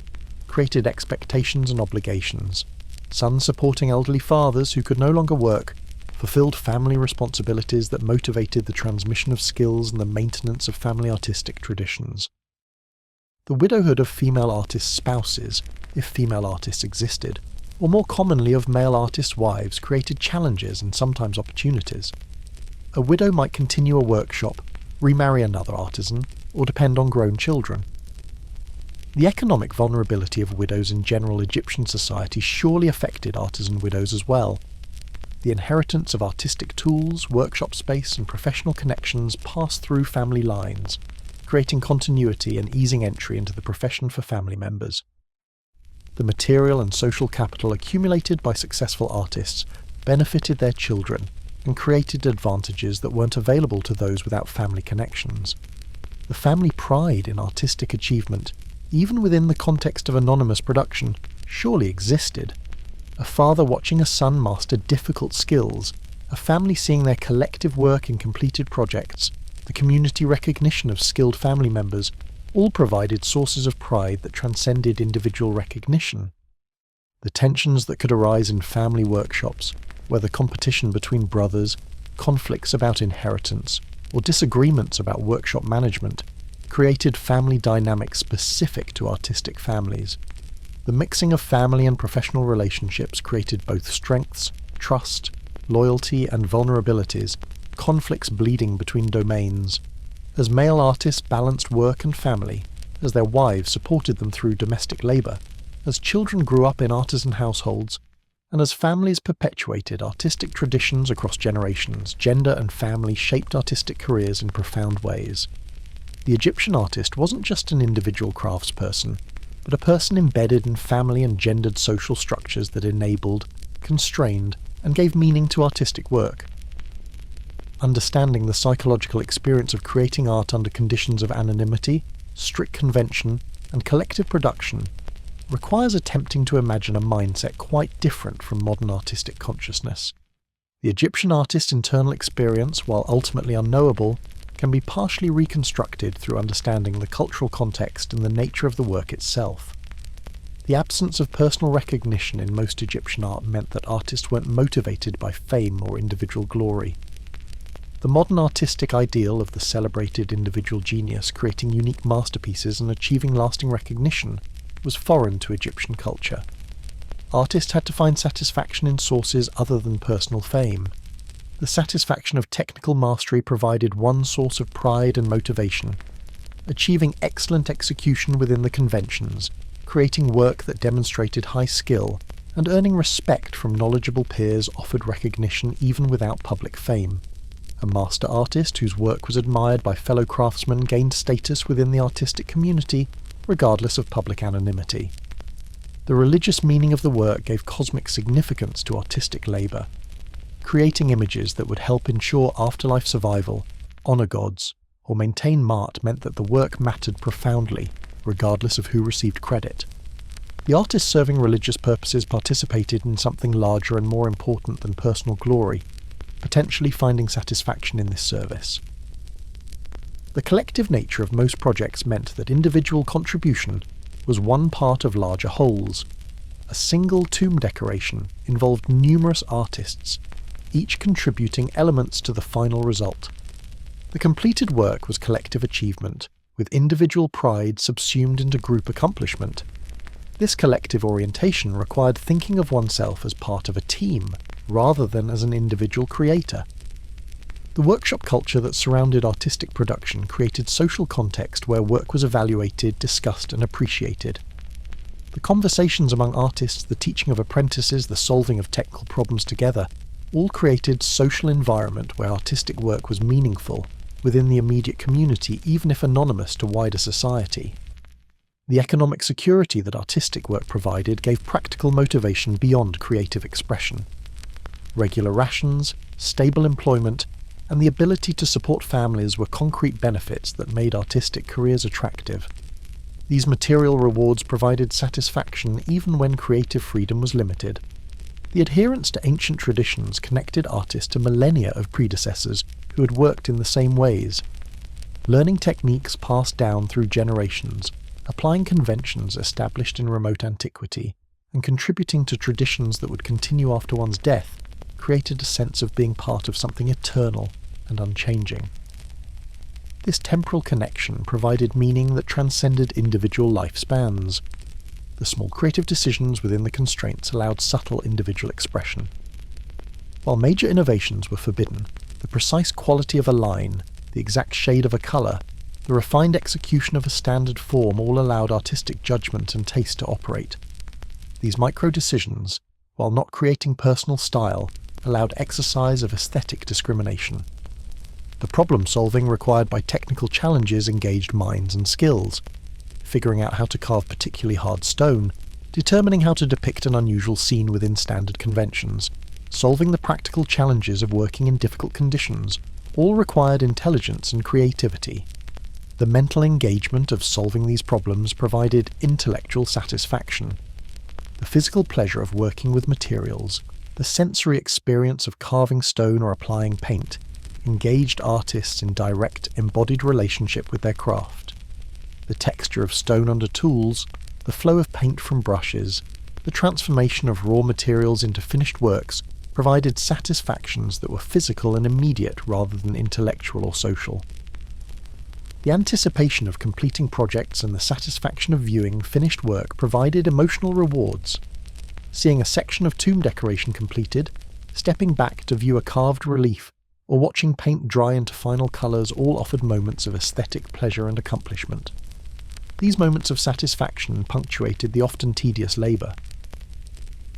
created expectations and obligations. Sons supporting elderly fathers who could no longer work fulfilled family responsibilities that motivated the transmission of skills and the maintenance of family artistic traditions. The widowhood of female artists' spouses, if female artists existed, or more commonly of male artists' wives, created challenges and sometimes opportunities. A widow might continue a workshop, remarry another artisan, or depend on grown children. The economic vulnerability of widows in general Egyptian society surely affected artisan widows as well. The inheritance of artistic tools, workshop space, and professional connections passed through family lines, creating continuity and easing entry into the profession for family members. The material and social capital accumulated by successful artists benefited their children and created advantages that weren't available to those without family connections. The family pride in artistic achievement, even within the context of anonymous production, surely existed. A father watching a son master difficult skills, a family seeing their collective work in completed projects, the community recognition of skilled family members, all provided sources of pride that transcended individual recognition. The tensions that could arise in family workshops, whether competition between brothers, conflicts about inheritance, or disagreements about workshop management, created family dynamics specific to artistic families. The mixing of family and professional relationships created both strengths, trust, loyalty, and vulnerabilities, conflicts bleeding between domains. As male artists balanced work and family, as their wives supported them through domestic labour, as children grew up in artisan households, and as families perpetuated artistic traditions across generations, gender and family shaped artistic careers in profound ways. The Egyptian artist wasn't just an individual craftsperson, but a person embedded in family and gendered social structures that enabled, constrained, and gave meaning to artistic work. Understanding the psychological experience of creating art under conditions of anonymity, strict convention, and collective production requires attempting to imagine a mindset quite different from modern artistic consciousness. The Egyptian artist's internal experience, while ultimately unknowable, can be partially reconstructed through understanding the cultural context and the nature of the work itself. The absence of personal recognition in most Egyptian art meant that artists weren't motivated by fame or individual glory. The modern artistic ideal of the celebrated individual genius creating unique masterpieces and achieving lasting recognition was foreign to Egyptian culture. Artists had to find satisfaction in sources other than personal fame. The satisfaction of technical mastery provided one source of pride and motivation, achieving excellent execution within the conventions, creating work that demonstrated high skill, and earning respect from knowledgeable peers offered recognition even without public fame. A master artist whose work was admired by fellow craftsmen gained status within the artistic community, regardless of public anonymity. The religious meaning of the work gave cosmic significance to artistic labour. Creating images that would help ensure afterlife survival, honour gods, or maintain Ma'at meant that the work mattered profoundly, regardless of who received credit. The artists serving religious purposes participated in something larger and more important than personal glory, potentially finding satisfaction in this service. The collective nature of most projects meant that individual contribution was one part of larger wholes. A single tomb decoration involved numerous artists, each contributing elements to the final result. The completed work was collective achievement, with individual pride subsumed into group accomplishment. This collective orientation required thinking of oneself as part of a team, rather than as an individual creator. The workshop culture that surrounded artistic production created social context where work was evaluated, discussed, and appreciated. The conversations among artists, the teaching of apprentices, the solving of technical problems together, all created social environment where artistic work was meaningful, within the immediate community, even if anonymous to wider society. The economic security that artistic work provided gave practical motivation beyond creative expression. Regular rations, stable employment, and the ability to support families were concrete benefits that made artistic careers attractive. These material rewards provided satisfaction even when creative freedom was limited. The adherence to ancient traditions connected artists to millennia of predecessors who had worked in the same ways. Learning techniques passed down through generations, applying conventions established in remote antiquity, and contributing to traditions that would continue after one's death, created a sense of being part of something eternal and unchanging. This temporal connection provided meaning that transcended individual lifespans. The small creative decisions within the constraints allowed subtle individual expression. While major innovations were forbidden, the precise quality of a line, the exact shade of a colour, the refined execution of a standard form all allowed artistic judgment and taste to operate. These micro-decisions, while not creating personal style, allowed exercise of aesthetic discrimination. The problem-solving required by technical challenges engaged minds and skills, figuring out how to carve particularly hard stone, determining how to depict an unusual scene within standard conventions, solving the practical challenges of working in difficult conditions, all required intelligence and creativity. The mental engagement of solving these problems provided intellectual satisfaction. The physical pleasure of working with materials, the sensory experience of carving stone or applying paint, engaged artists in direct, embodied relationship with their craft. The texture of stone under tools, the flow of paint from brushes, the transformation of raw materials into finished works provided satisfactions that were physical and immediate rather than intellectual or social. The anticipation of completing projects and the satisfaction of viewing finished work provided emotional rewards. Seeing a section of tomb decoration completed, stepping back to view a carved relief, or watching paint dry into final colours all offered moments of aesthetic pleasure and accomplishment. These moments of satisfaction punctuated the often tedious labour.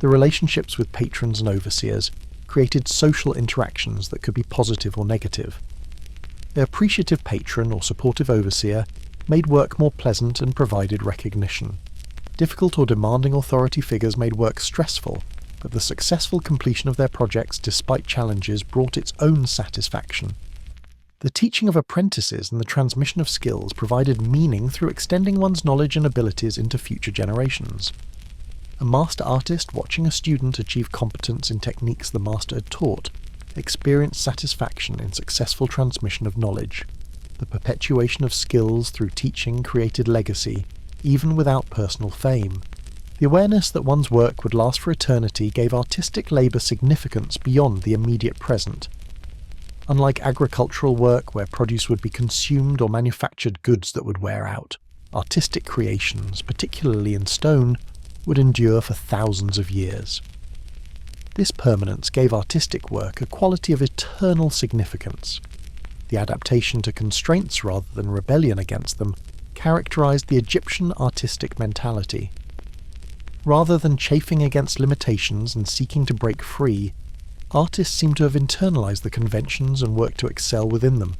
The relationships with patrons and overseers created social interactions that could be positive or negative. The appreciative patron or supportive overseer made work more pleasant and provided recognition. Difficult or demanding authority figures made work stressful, but the successful completion of their projects despite challenges brought its own satisfaction. The teaching of apprentices and the transmission of skills provided meaning through extending one's knowledge and abilities into future generations. A master artist watching a student achieve competence in techniques the master had taught experienced satisfaction in successful transmission of knowledge. The perpetuation of skills through teaching created legacy, even without personal fame. The awareness that one's work would last for eternity gave artistic labour significance beyond the immediate present. Unlike agricultural work where produce would be consumed or manufactured goods that would wear out, artistic creations, particularly in stone, would endure for thousands of years. This permanence gave artistic work a quality of eternal significance. The adaptation to constraints rather than rebellion against them characterized the Egyptian artistic mentality. Rather than chafing against limitations and seeking to break free, artists seem to have internalized the conventions and worked to excel within them.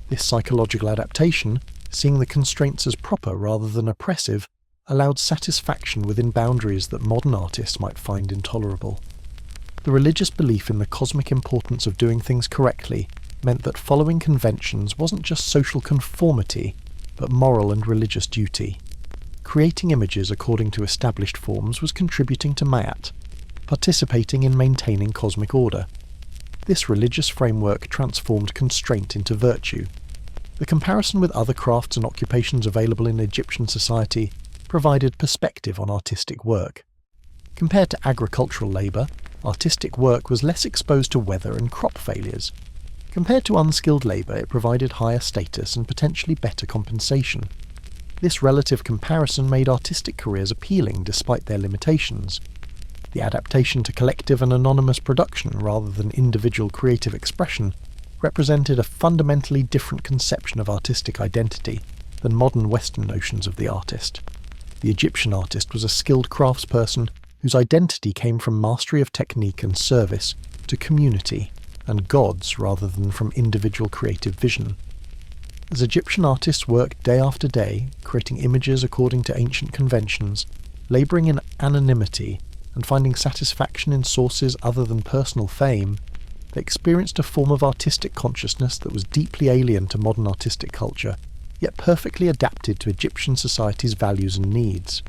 This psychological adaptation, seeing the constraints as proper rather than oppressive, allowed satisfaction within boundaries that modern artists might find intolerable. The religious belief in the cosmic importance of doing things correctly meant that following conventions wasn't just social conformity, but moral and religious duty. Creating images according to established forms was contributing to Ma'at, participating in maintaining cosmic order. This religious framework transformed constraint into virtue. The comparison with other crafts and occupations available in Egyptian society provided perspective on artistic work. Compared to agricultural labour, artistic work was less exposed to weather and crop failures. Compared to unskilled labour, it provided higher status and potentially better compensation. This relative comparison made artistic careers appealing despite their limitations. The adaptation to collective and anonymous production rather than individual creative expression represented a fundamentally different conception of artistic identity than modern Western notions of the artist. The Egyptian artist was a skilled craftsperson whose identity came from mastery of technique and service to community and gods rather than from individual creative vision. As Egyptian artists worked day after day, creating images according to ancient conventions, labouring in anonymity and finding satisfaction in sources other than personal fame, they experienced a form of artistic consciousness that was deeply alien to modern artistic culture, yet perfectly adapted to Egyptian society's values and needs.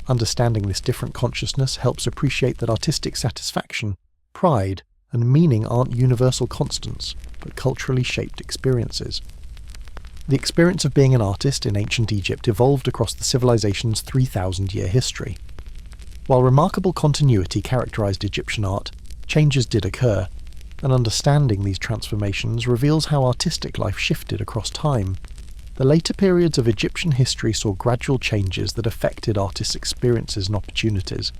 Understanding this different consciousness helps appreciate that artistic satisfaction, pride, and meaning aren't universal constants, but culturally shaped experiences. The experience of being an artist in ancient Egypt evolved across the civilization's 3,000-year history. While remarkable continuity characterized Egyptian art, changes did occur, and understanding these transformations reveals how artistic life shifted across time. The later periods of Egyptian history saw gradual changes that affected artists' experiences and opportunities.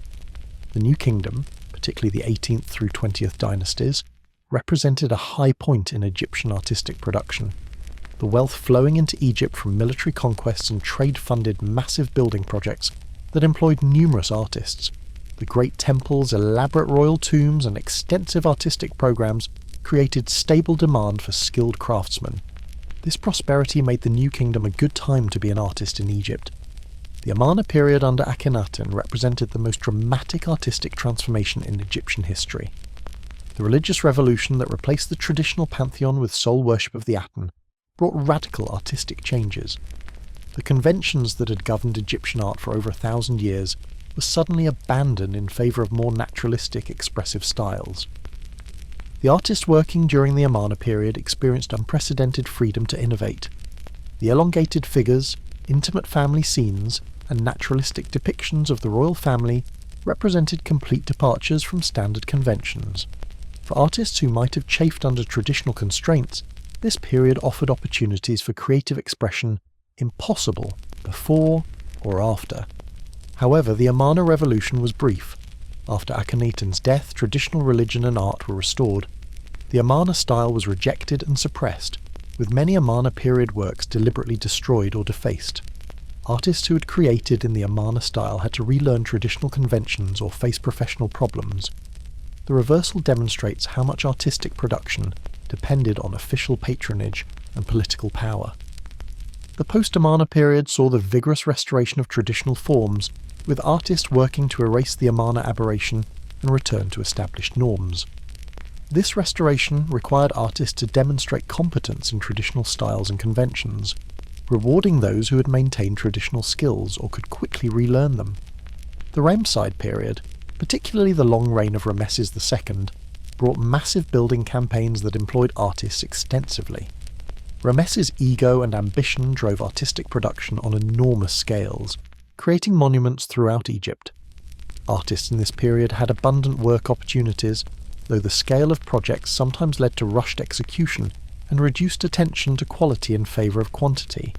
The New Kingdom, particularly the 18th through 20th dynasties, represented a high point in Egyptian artistic production. The wealth flowing into Egypt from military conquests and trade-funded massive building projects that employed numerous artists. The great temples, elaborate royal tombs, and extensive artistic programs created stable demand for skilled craftsmen. This prosperity made the New Kingdom a good time to be an artist in Egypt. The Amarna period under Akhenaten represented the most dramatic artistic transformation in Egyptian history. The religious revolution that replaced the traditional pantheon with sole worship of the Aten brought radical artistic changes. The conventions that had governed Egyptian art for over 1,000 years were suddenly abandoned in favour of more naturalistic, expressive styles. The artists working during the Amarna period experienced unprecedented freedom to innovate. The elongated figures, intimate family scenes, and naturalistic depictions of the royal family represented complete departures from standard conventions. For artists who might have chafed under traditional constraints, this period offered opportunities for creative expression impossible before or after. However, the Amarna revolution was brief. After Akhenaten's death, traditional religion and art were restored. The Amarna style was rejected and suppressed, with many Amarna period works deliberately destroyed or defaced. Artists who had created in the Amarna style had to relearn traditional conventions or face professional problems. The reversal demonstrates how much artistic production depended on official patronage and political power. The post-Amarna period saw the vigorous restoration of traditional forms, with artists working to erase the Amarna aberration and return to established norms. This restoration required artists to demonstrate competence in traditional styles and conventions, rewarding those who had maintained traditional skills or could quickly relearn them. The Ramesside period, particularly the long reign of Rameses II, brought massive building campaigns that employed artists extensively. Ramesses' ego and ambition drove artistic production on enormous scales, creating monuments throughout Egypt. Artists in this period had abundant work opportunities, though the scale of projects sometimes led to rushed execution and reduced attention to quality in favour of quantity.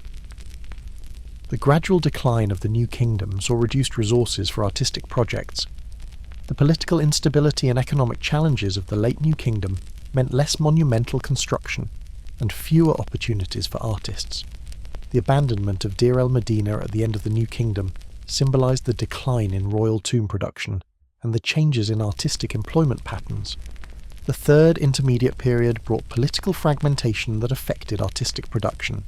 The gradual decline of the New Kingdom saw reduced resources for artistic projects. The political instability and economic challenges of the late New Kingdom meant less monumental construction and fewer opportunities for artists. The abandonment of Deir el-Medina at the end of the New Kingdom symbolised the decline in royal tomb production and the changes in artistic employment patterns. The third intermediate period brought political fragmentation that affected artistic production.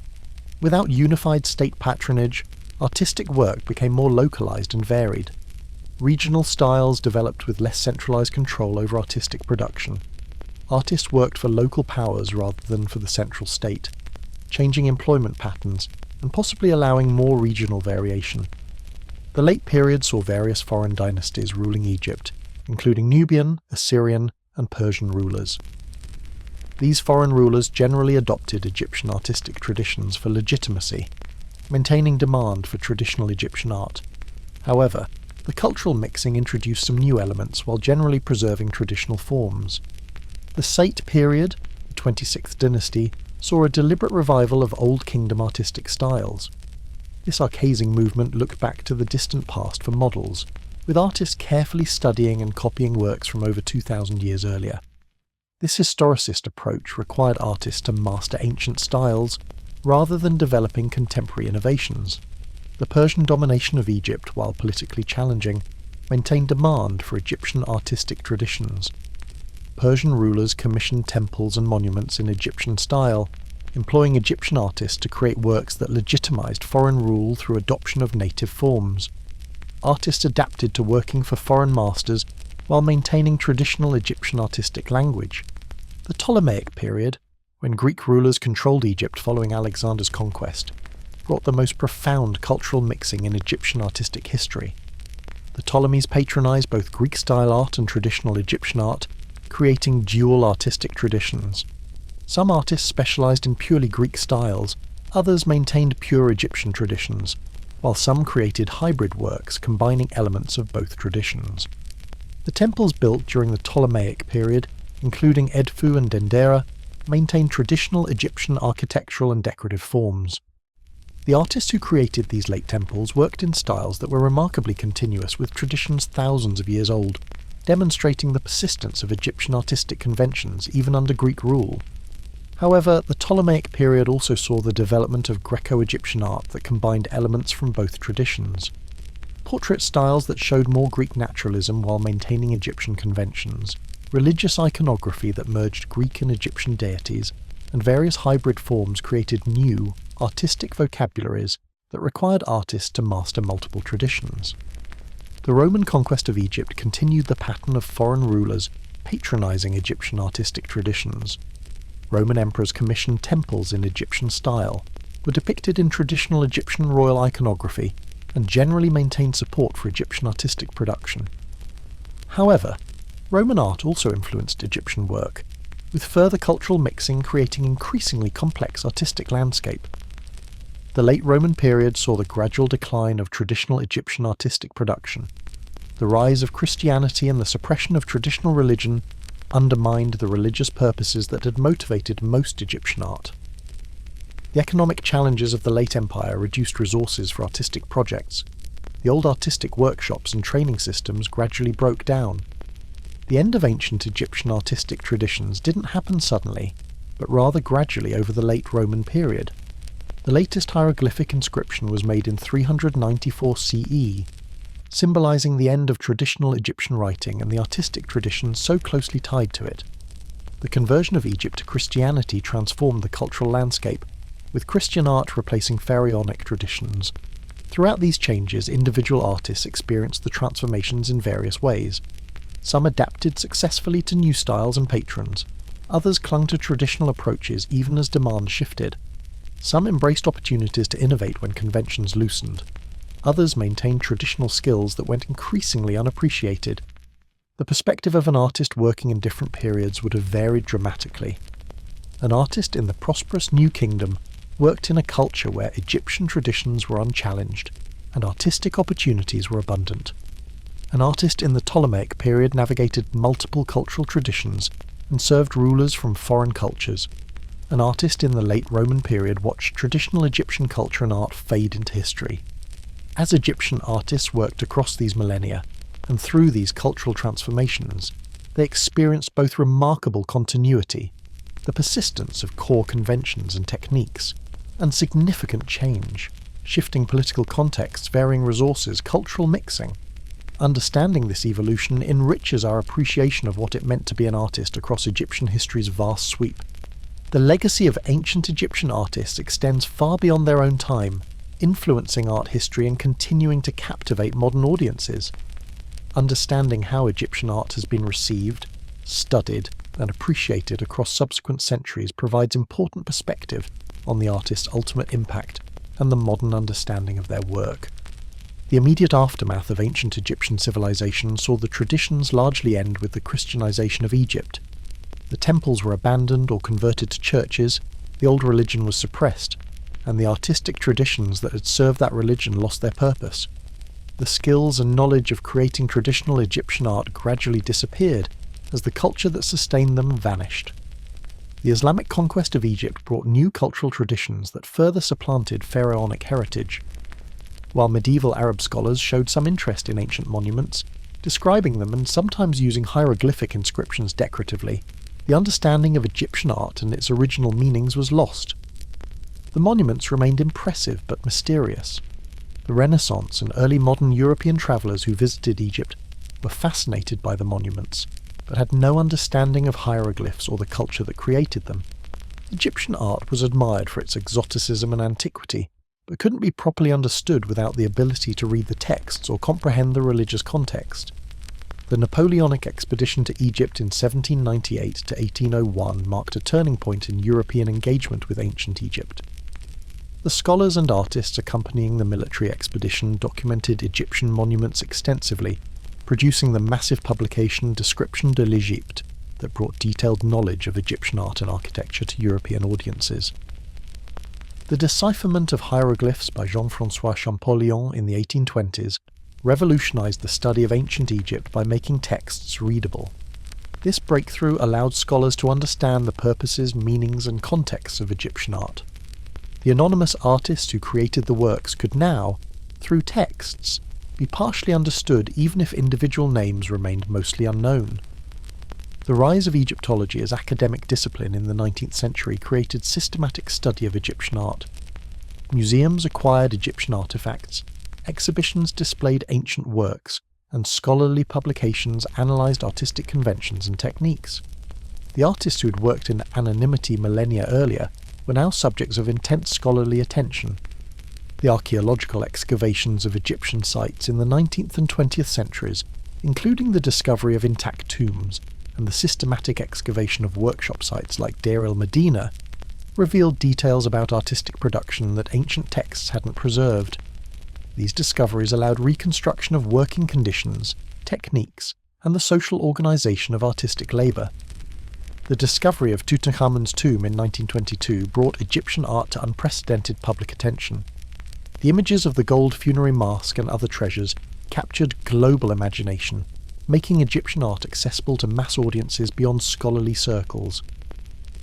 Without unified state patronage, artistic work became more localised and varied. Regional styles developed with less centralised control over artistic production. Artists worked for local powers rather than for the central state, changing employment patterns and possibly allowing more regional variation. The late period saw various foreign dynasties ruling Egypt, including Nubian, Assyrian, and Persian rulers. These foreign rulers generally adopted Egyptian artistic traditions for legitimacy, maintaining demand for traditional Egyptian art. However, the cultural mixing introduced some new elements while generally preserving traditional forms. The Sate period, the 26th dynasty, saw a deliberate revival of Old Kingdom artistic styles. This archazing movement looked back to the distant past for models, with artists carefully studying and copying works from over 2,000 years earlier. This historicist approach required artists to master ancient styles rather than developing contemporary innovations. The Persian domination of Egypt, while politically challenging, maintained demand for Egyptian artistic traditions. Persian rulers commissioned temples and monuments in Egyptian style, employing Egyptian artists to create works that legitimized foreign rule through adoption of native forms. Artists adapted to working for foreign masters while maintaining traditional Egyptian artistic language. The Ptolemaic period, when Greek rulers controlled Egypt following Alexander's conquest, brought the most profound cultural mixing in Egyptian artistic history. The Ptolemies patronized both Greek-style art and traditional Egyptian art, creating dual artistic traditions. Some artists specialized in purely Greek styles, others maintained pure Egyptian traditions, while some created hybrid works combining elements of both traditions. The temples built during the Ptolemaic period, including Edfu and Dendera, maintained traditional Egyptian architectural and decorative forms. The artists who created these late temples worked in styles that were remarkably continuous with traditions thousands of years old, demonstrating the persistence of Egyptian artistic conventions even under Greek rule. However, the Ptolemaic period also saw the development of Greco-Egyptian art that combined elements from both traditions. Portrait styles that showed more Greek naturalism while maintaining Egyptian conventions, religious iconography that merged Greek and Egyptian deities, and various hybrid forms created new, artistic vocabularies that required artists to master multiple traditions. The Roman conquest of Egypt continued the pattern of foreign rulers patronizing Egyptian artistic traditions. Roman emperors commissioned temples in Egyptian style, were depicted in traditional Egyptian royal iconography, and generally maintained support for Egyptian artistic production. However, Roman art also influenced Egyptian work, with further cultural mixing creating increasingly complex artistic landscape. The late Roman period saw the gradual decline of traditional Egyptian artistic production. The rise of Christianity and the suppression of traditional religion undermined the religious purposes that had motivated most Egyptian art. The economic challenges of the late empire reduced resources for artistic projects. The old artistic workshops and training systems gradually broke down. The end of ancient Egyptian artistic traditions didn't happen suddenly, but rather gradually over the late Roman period. The latest hieroglyphic inscription was made in 394 CE, symbolizing the end of traditional Egyptian writing and the artistic traditions so closely tied to it. The conversion of Egypt to Christianity transformed the cultural landscape, with Christian art replacing pharaonic traditions. Throughout these changes, individual artists experienced the transformations in various ways. Some adapted successfully to new styles and patrons. Others clung to traditional approaches even as demand shifted. Some embraced opportunities to innovate when conventions loosened. Others maintained traditional skills that went increasingly unappreciated. The perspective of an artist working in different periods would have varied dramatically. An artist in the prosperous New Kingdom worked in a culture where Egyptian traditions were unchallenged, and artistic opportunities were abundant. An artist in the Ptolemaic period navigated multiple cultural traditions and served rulers from foreign cultures. An artist in the late Roman period watched traditional Egyptian culture and art fade into history. As Egyptian artists worked across these millennia, and through these cultural transformations, they experienced both remarkable continuity, the persistence of core conventions and techniques, and significant change, shifting political contexts, varying resources, cultural mixing. Understanding this evolution enriches our appreciation of what it meant to be an artist across Egyptian history's vast sweep. The legacy of ancient Egyptian artists extends far beyond their own time, influencing art history and continuing to captivate modern audiences. Understanding how Egyptian art has been received, studied, and appreciated across subsequent centuries provides important perspective on the artist's ultimate impact and the modern understanding of their work. The immediate aftermath of ancient Egyptian civilization saw the traditions largely end with the Christianization of Egypt. The temples were abandoned or converted to churches, the old religion was suppressed, and the artistic traditions that had served that religion lost their purpose. The skills and knowledge of creating traditional Egyptian art gradually disappeared as the culture that sustained them vanished. The Islamic conquest of Egypt brought new cultural traditions that further supplanted pharaonic heritage. While medieval Arab scholars showed some interest in ancient monuments, describing them and sometimes using hieroglyphic inscriptions decoratively, the understanding of Egyptian art and its original meanings was lost. The monuments remained impressive but mysterious. The Renaissance and early modern European travellers who visited Egypt were fascinated by the monuments, but had no understanding of hieroglyphs or the culture that created them. Egyptian art was admired for its exoticism and antiquity, but couldn't be properly understood without the ability to read the texts or comprehend the religious context. The Napoleonic expedition to Egypt in 1798 to 1801 marked a turning point in European engagement with ancient Egypt. The scholars and artists accompanying the military expedition documented Egyptian monuments extensively, producing the massive publication Description de l'Égypte that brought detailed knowledge of Egyptian art and architecture to European audiences. The decipherment of hieroglyphs by Jean-François Champollion in the 1820s revolutionized the study of ancient Egypt by making texts readable. This breakthrough allowed scholars to understand the purposes, meanings, and contexts of Egyptian art. The anonymous artists who created the works could now, through texts, be partially understood even if individual names remained mostly unknown. The rise of Egyptology as academic discipline in the 19th century created systematic study of Egyptian art. Museums acquired Egyptian artifacts, exhibitions displayed ancient works, and scholarly publications analysed artistic conventions and techniques. The artists who had worked in anonymity millennia earlier were now subjects of intense scholarly attention. The archaeological excavations of Egyptian sites in the 19th and 20th centuries, including the discovery of intact tombs and the systematic excavation of workshop sites like Deir el-Medina, revealed details about artistic production that ancient texts hadn't preserved. These discoveries allowed reconstruction of working conditions, techniques, and the social organisation of artistic labour. The discovery of Tutankhamun's tomb in 1922 brought Egyptian art to unprecedented public attention. The images of the gold funerary mask and other treasures captured global imagination, making Egyptian art accessible to mass audiences beyond scholarly circles.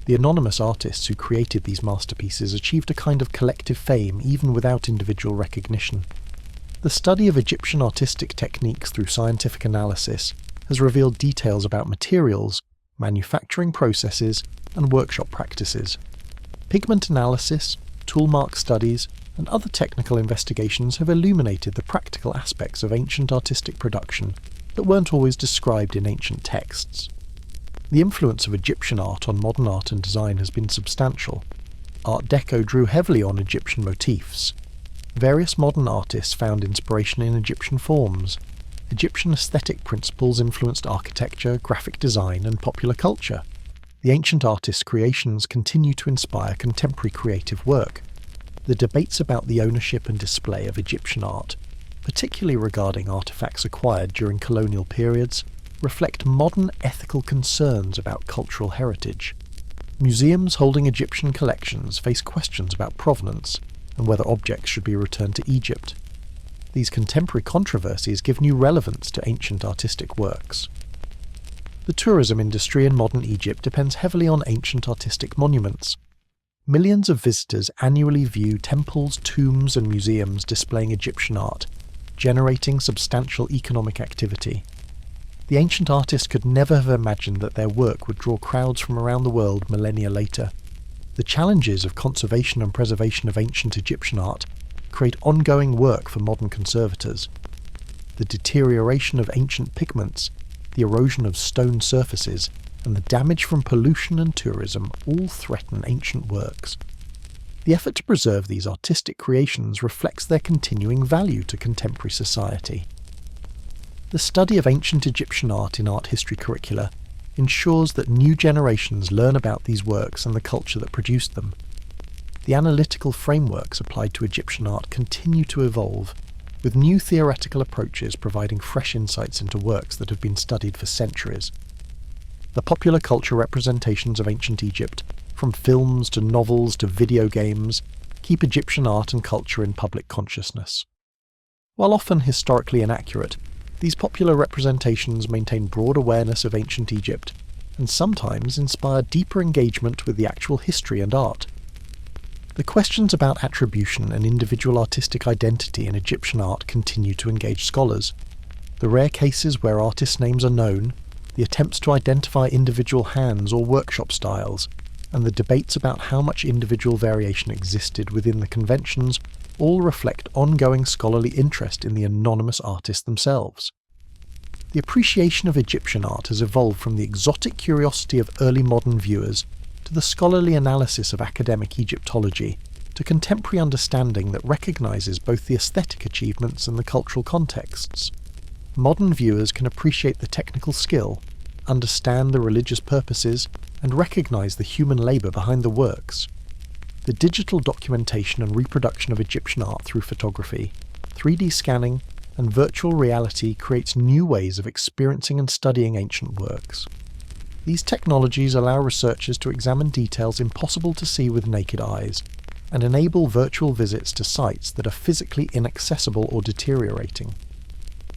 The anonymous artists who created these masterpieces achieved a kind of collective fame even without individual recognition. The study of Egyptian artistic techniques through scientific analysis has revealed details about materials, manufacturing processes, and workshop practices. Pigment analysis, toolmark studies, and other technical investigations have illuminated the practical aspects of ancient artistic production that weren't always described in ancient texts. The influence of Egyptian art on modern art and design has been substantial. Art Deco drew heavily on Egyptian motifs. Various modern artists found inspiration in Egyptian forms. Egyptian aesthetic principles influenced architecture, graphic design, and popular culture. The ancient artists' creations continue to inspire contemporary creative work. The debates about the ownership and display of Egyptian art, particularly regarding artifacts acquired during colonial periods, reflect modern ethical concerns about cultural heritage. Museums holding Egyptian collections face questions about provenance and whether objects should be returned to Egypt. These contemporary controversies give new relevance to ancient artistic works. The tourism industry in modern Egypt depends heavily on ancient artistic monuments. Millions of visitors annually view temples, tombs, and museums displaying Egyptian art, generating substantial economic activity. The ancient artists could never have imagined that their work would draw crowds from around the world millennia later. The challenges of conservation and preservation of ancient Egyptian art create ongoing work for modern conservators. The deterioration of ancient pigments, the erosion of stone surfaces, and the damage from pollution and tourism all threaten ancient works. The effort to preserve these artistic creations reflects their continuing value to contemporary society. The study of ancient Egyptian art in art history curricula ensures that new generations learn about these works and the culture that produced them. The analytical frameworks applied to Egyptian art continue to evolve, with new theoretical approaches providing fresh insights into works that have been studied for centuries. The popular culture representations of ancient Egypt, from films to novels to video games, keep Egyptian art and culture in public consciousness. While often historically inaccurate, these popular representations maintain broad awareness of ancient Egypt, and sometimes inspire deeper engagement with the actual history and art. The questions about attribution and individual artistic identity in Egyptian art continue to engage scholars. The rare cases where artists' names are known, the attempts to identify individual hands or workshop styles, and the debates about how much individual variation existed within the conventions all reflect ongoing scholarly interest in the anonymous artists themselves. The appreciation of Egyptian art has evolved from the exotic curiosity of early modern viewers to the scholarly analysis of academic Egyptology, to contemporary understanding that recognises both the aesthetic achievements and the cultural contexts. Modern viewers can appreciate the technical skill, understand the religious purposes, and recognise the human labour behind the works. The digital documentation and reproduction of Egyptian art through photography, 3D scanning, and virtual reality creates new ways of experiencing and studying ancient works. These technologies allow researchers to examine details impossible to see with naked eyes, and enable virtual visits to sites that are physically inaccessible or deteriorating.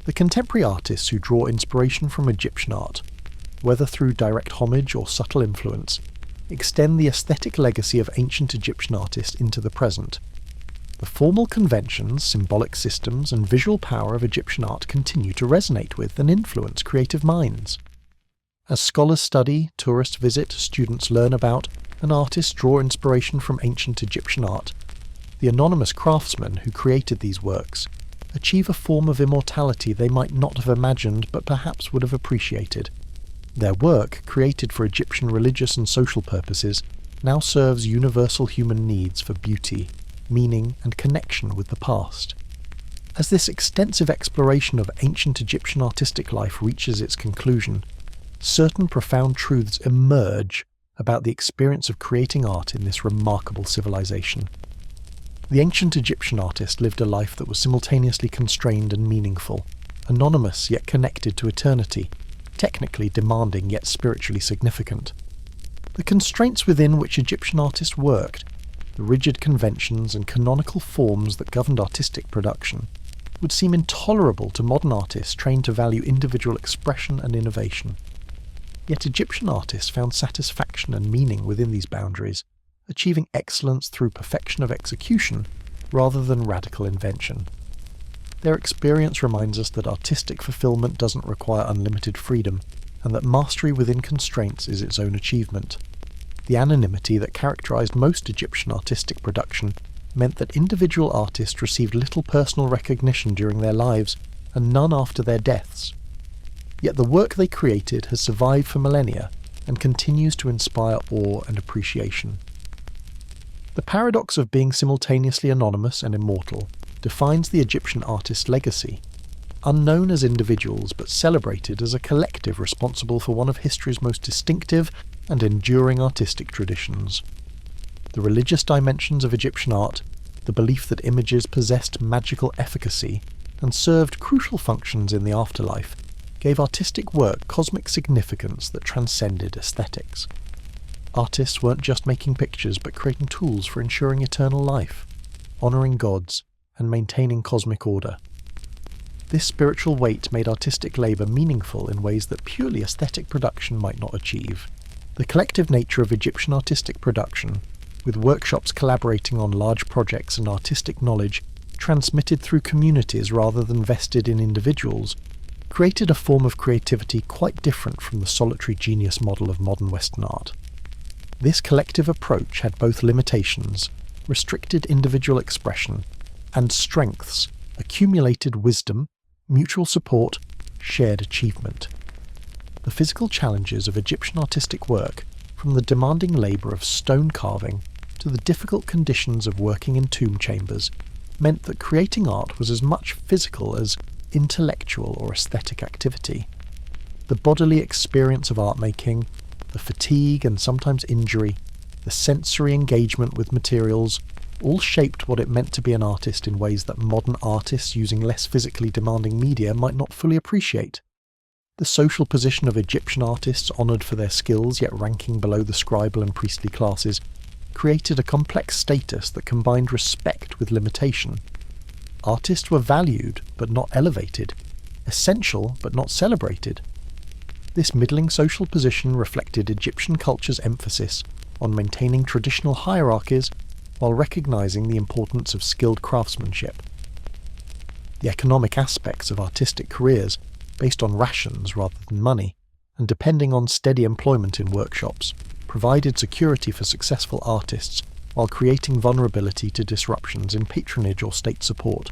The contemporary artists who draw inspiration from Egyptian art, whether through direct homage or subtle influence, extend the aesthetic legacy of ancient Egyptian artists into the present. The formal conventions, symbolic systems, and visual power of Egyptian art continue to resonate with and influence creative minds. As scholars study, tourists visit, students learn about, and artists draw inspiration from ancient Egyptian art, the anonymous craftsmen who created these works achieve a form of immortality they might not have imagined but perhaps would have appreciated. Their work, created for Egyptian religious and social purposes, now serves universal human needs for beauty, meaning, and connection with the past. As this extensive exploration of ancient Egyptian artistic life reaches its conclusion, certain profound truths emerge about the experience of creating art in this remarkable civilization. The ancient Egyptian artist lived a life that was simultaneously constrained and meaningful, anonymous yet connected to eternity, technically demanding yet spiritually significant. The constraints within which Egyptian artists worked, the rigid conventions and canonical forms that governed artistic production, would seem intolerable to modern artists trained to value individual expression and innovation. Yet Egyptian artists found satisfaction and meaning within these boundaries, achieving excellence through perfection of execution rather than radical invention. Their experience reminds us that artistic fulfillment doesn't require unlimited freedom, and that mastery within constraints is its own achievement. The anonymity that characterized most Egyptian artistic production meant that individual artists received little personal recognition during their lives, and none after their deaths. Yet the work they created has survived for millennia, and continues to inspire awe and appreciation. The paradox of being simultaneously anonymous and immortal defines the Egyptian artist's legacy, unknown as individuals but celebrated as a collective responsible for one of history's most distinctive and enduring artistic traditions. The religious dimensions of Egyptian art, the belief that images possessed magical efficacy and served crucial functions in the afterlife, gave artistic work cosmic significance that transcended aesthetics. Artists weren't just making pictures but creating tools for ensuring eternal life, honouring gods, and maintaining cosmic order. This spiritual weight made artistic labour meaningful in ways that purely aesthetic production might not achieve. The collective nature of Egyptian artistic production, with workshops collaborating on large projects and artistic knowledge transmitted through communities rather than vested in individuals, created a form of creativity quite different from the solitary genius model of modern Western art. This collective approach had both limitations, restricted individual expression, and strengths, accumulated wisdom, mutual support, shared achievement. The physical challenges of Egyptian artistic work, from the demanding labour of stone carving to the difficult conditions of working in tomb chambers, meant that creating art was as much physical as intellectual or aesthetic activity. The bodily experience of art making, the fatigue and sometimes injury, the sensory engagement with materials, all shaped what it meant to be an artist in ways that modern artists using less physically demanding media might not fully appreciate. The social position of Egyptian artists, honoured for their skills yet ranking below the scribal and priestly classes, created a complex status that combined respect with limitation. Artists were valued but not elevated, essential but not celebrated. This middling social position reflected Egyptian culture's emphasis on maintaining traditional hierarchies while recognising the importance of skilled craftsmanship. The economic aspects of artistic careers, based on rations rather than money, and depending on steady employment in workshops, provided security for successful artists while creating vulnerability to disruptions in patronage or state support.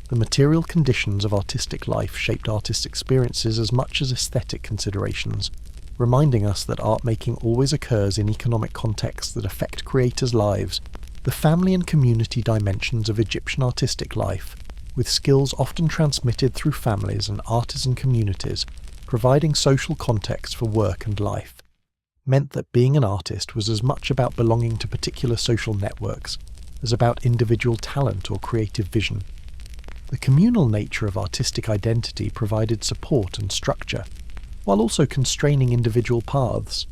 The material conditions of artistic life shaped artists' experiences as much as aesthetic considerations, reminding us that art making always occurs in economic contexts that affect creators' lives, the family and community dimensions of Egyptian artistic life, with skills often transmitted through families and artisan communities, providing social context for work and life, meant that being an artist was as much about belonging to particular social networks as about individual talent or creative vision. The communal nature of artistic identity provided support and structure, while also constraining individual paths.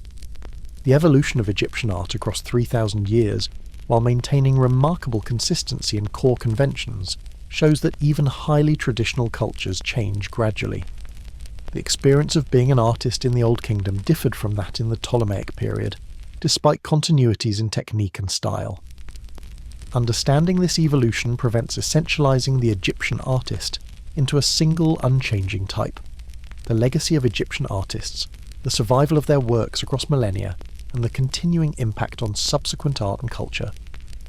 The evolution of Egyptian art across 3,000 years, while maintaining remarkable consistency in core conventions, shows that even highly traditional cultures change gradually. The experience of being an artist in the Old Kingdom differed from that in the Ptolemaic period, despite continuities in technique and style. Understanding this evolution prevents essentializing the Egyptian artist into a single unchanging type. The legacy of Egyptian artists, the survival of their works across millennia, and the continuing impact on subsequent art and culture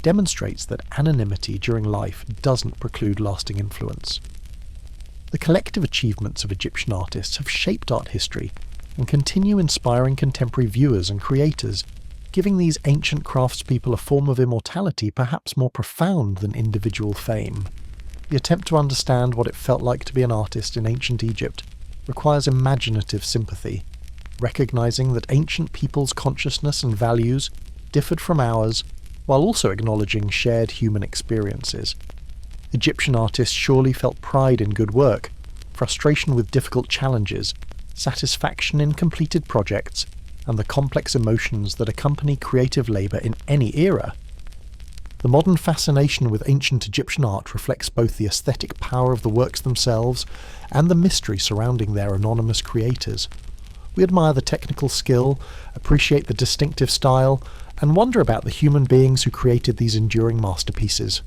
demonstrates that anonymity during life doesn't preclude lasting influence. The collective achievements of Egyptian artists have shaped art history and continue inspiring contemporary viewers and creators, giving these ancient craftspeople a form of immortality perhaps more profound than individual fame. The attempt to understand what it felt like to be an artist in ancient Egypt requires imaginative sympathy, recognizing that ancient peoples' consciousness and values differed from ours, while also acknowledging shared human experiences. Egyptian artists surely felt pride in good work, frustration with difficult challenges, satisfaction in completed projects, and the complex emotions that accompany creative labour in any era. The modern fascination with ancient Egyptian art reflects both the aesthetic power of the works themselves and the mystery surrounding their anonymous creators. We admire the technical skill, appreciate the distinctive style, and wonder about the human beings who created these enduring masterpieces.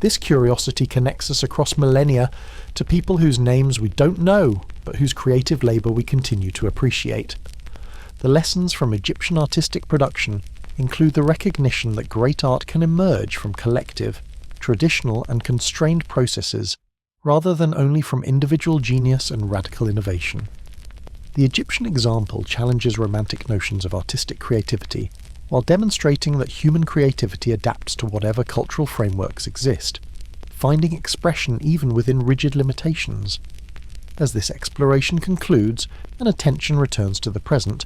This curiosity connects us across millennia to people whose names we don't know, but whose creative labour we continue to appreciate. The lessons from Egyptian artistic production include the recognition that great art can emerge from collective, traditional and constrained processes rather than only from individual genius and radical innovation. The Egyptian example challenges romantic notions of artistic creativity while demonstrating that human creativity adapts to whatever cultural frameworks exist, finding expression even within rigid limitations. As this exploration concludes and attention returns to the present,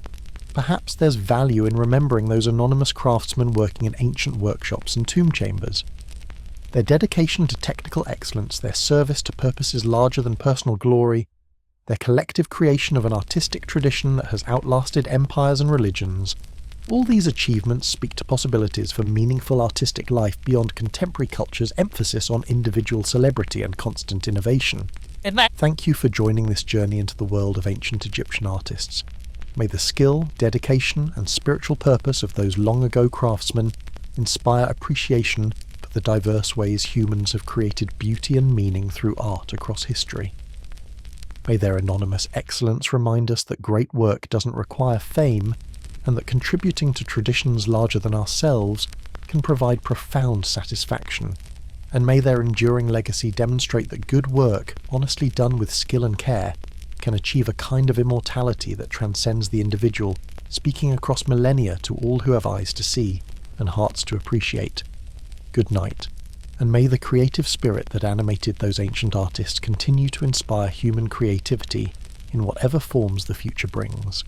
perhaps there's value in remembering those anonymous craftsmen working in ancient workshops and tomb chambers. Their dedication to technical excellence, their service to purposes larger than personal glory, their collective creation of an artistic tradition that has outlasted empires and religions, all these achievements speak to possibilities for meaningful artistic life beyond contemporary culture's emphasis on individual celebrity and constant innovation. Thank you for joining this journey into the world of ancient Egyptian artists. May the skill, dedication, and spiritual purpose of those long-ago craftsmen inspire appreciation for the diverse ways humans have created beauty and meaning through art across history. May their anonymous excellence remind us that great work doesn't require fame, and that contributing to traditions larger than ourselves can provide profound satisfaction. And may their enduring legacy demonstrate that good work, honestly done with skill and care, can achieve a kind of immortality that transcends the individual, speaking across millennia to all who have eyes to see and hearts to appreciate. Good night, and may the creative spirit that animated those ancient artists continue to inspire human creativity in whatever forms the future brings.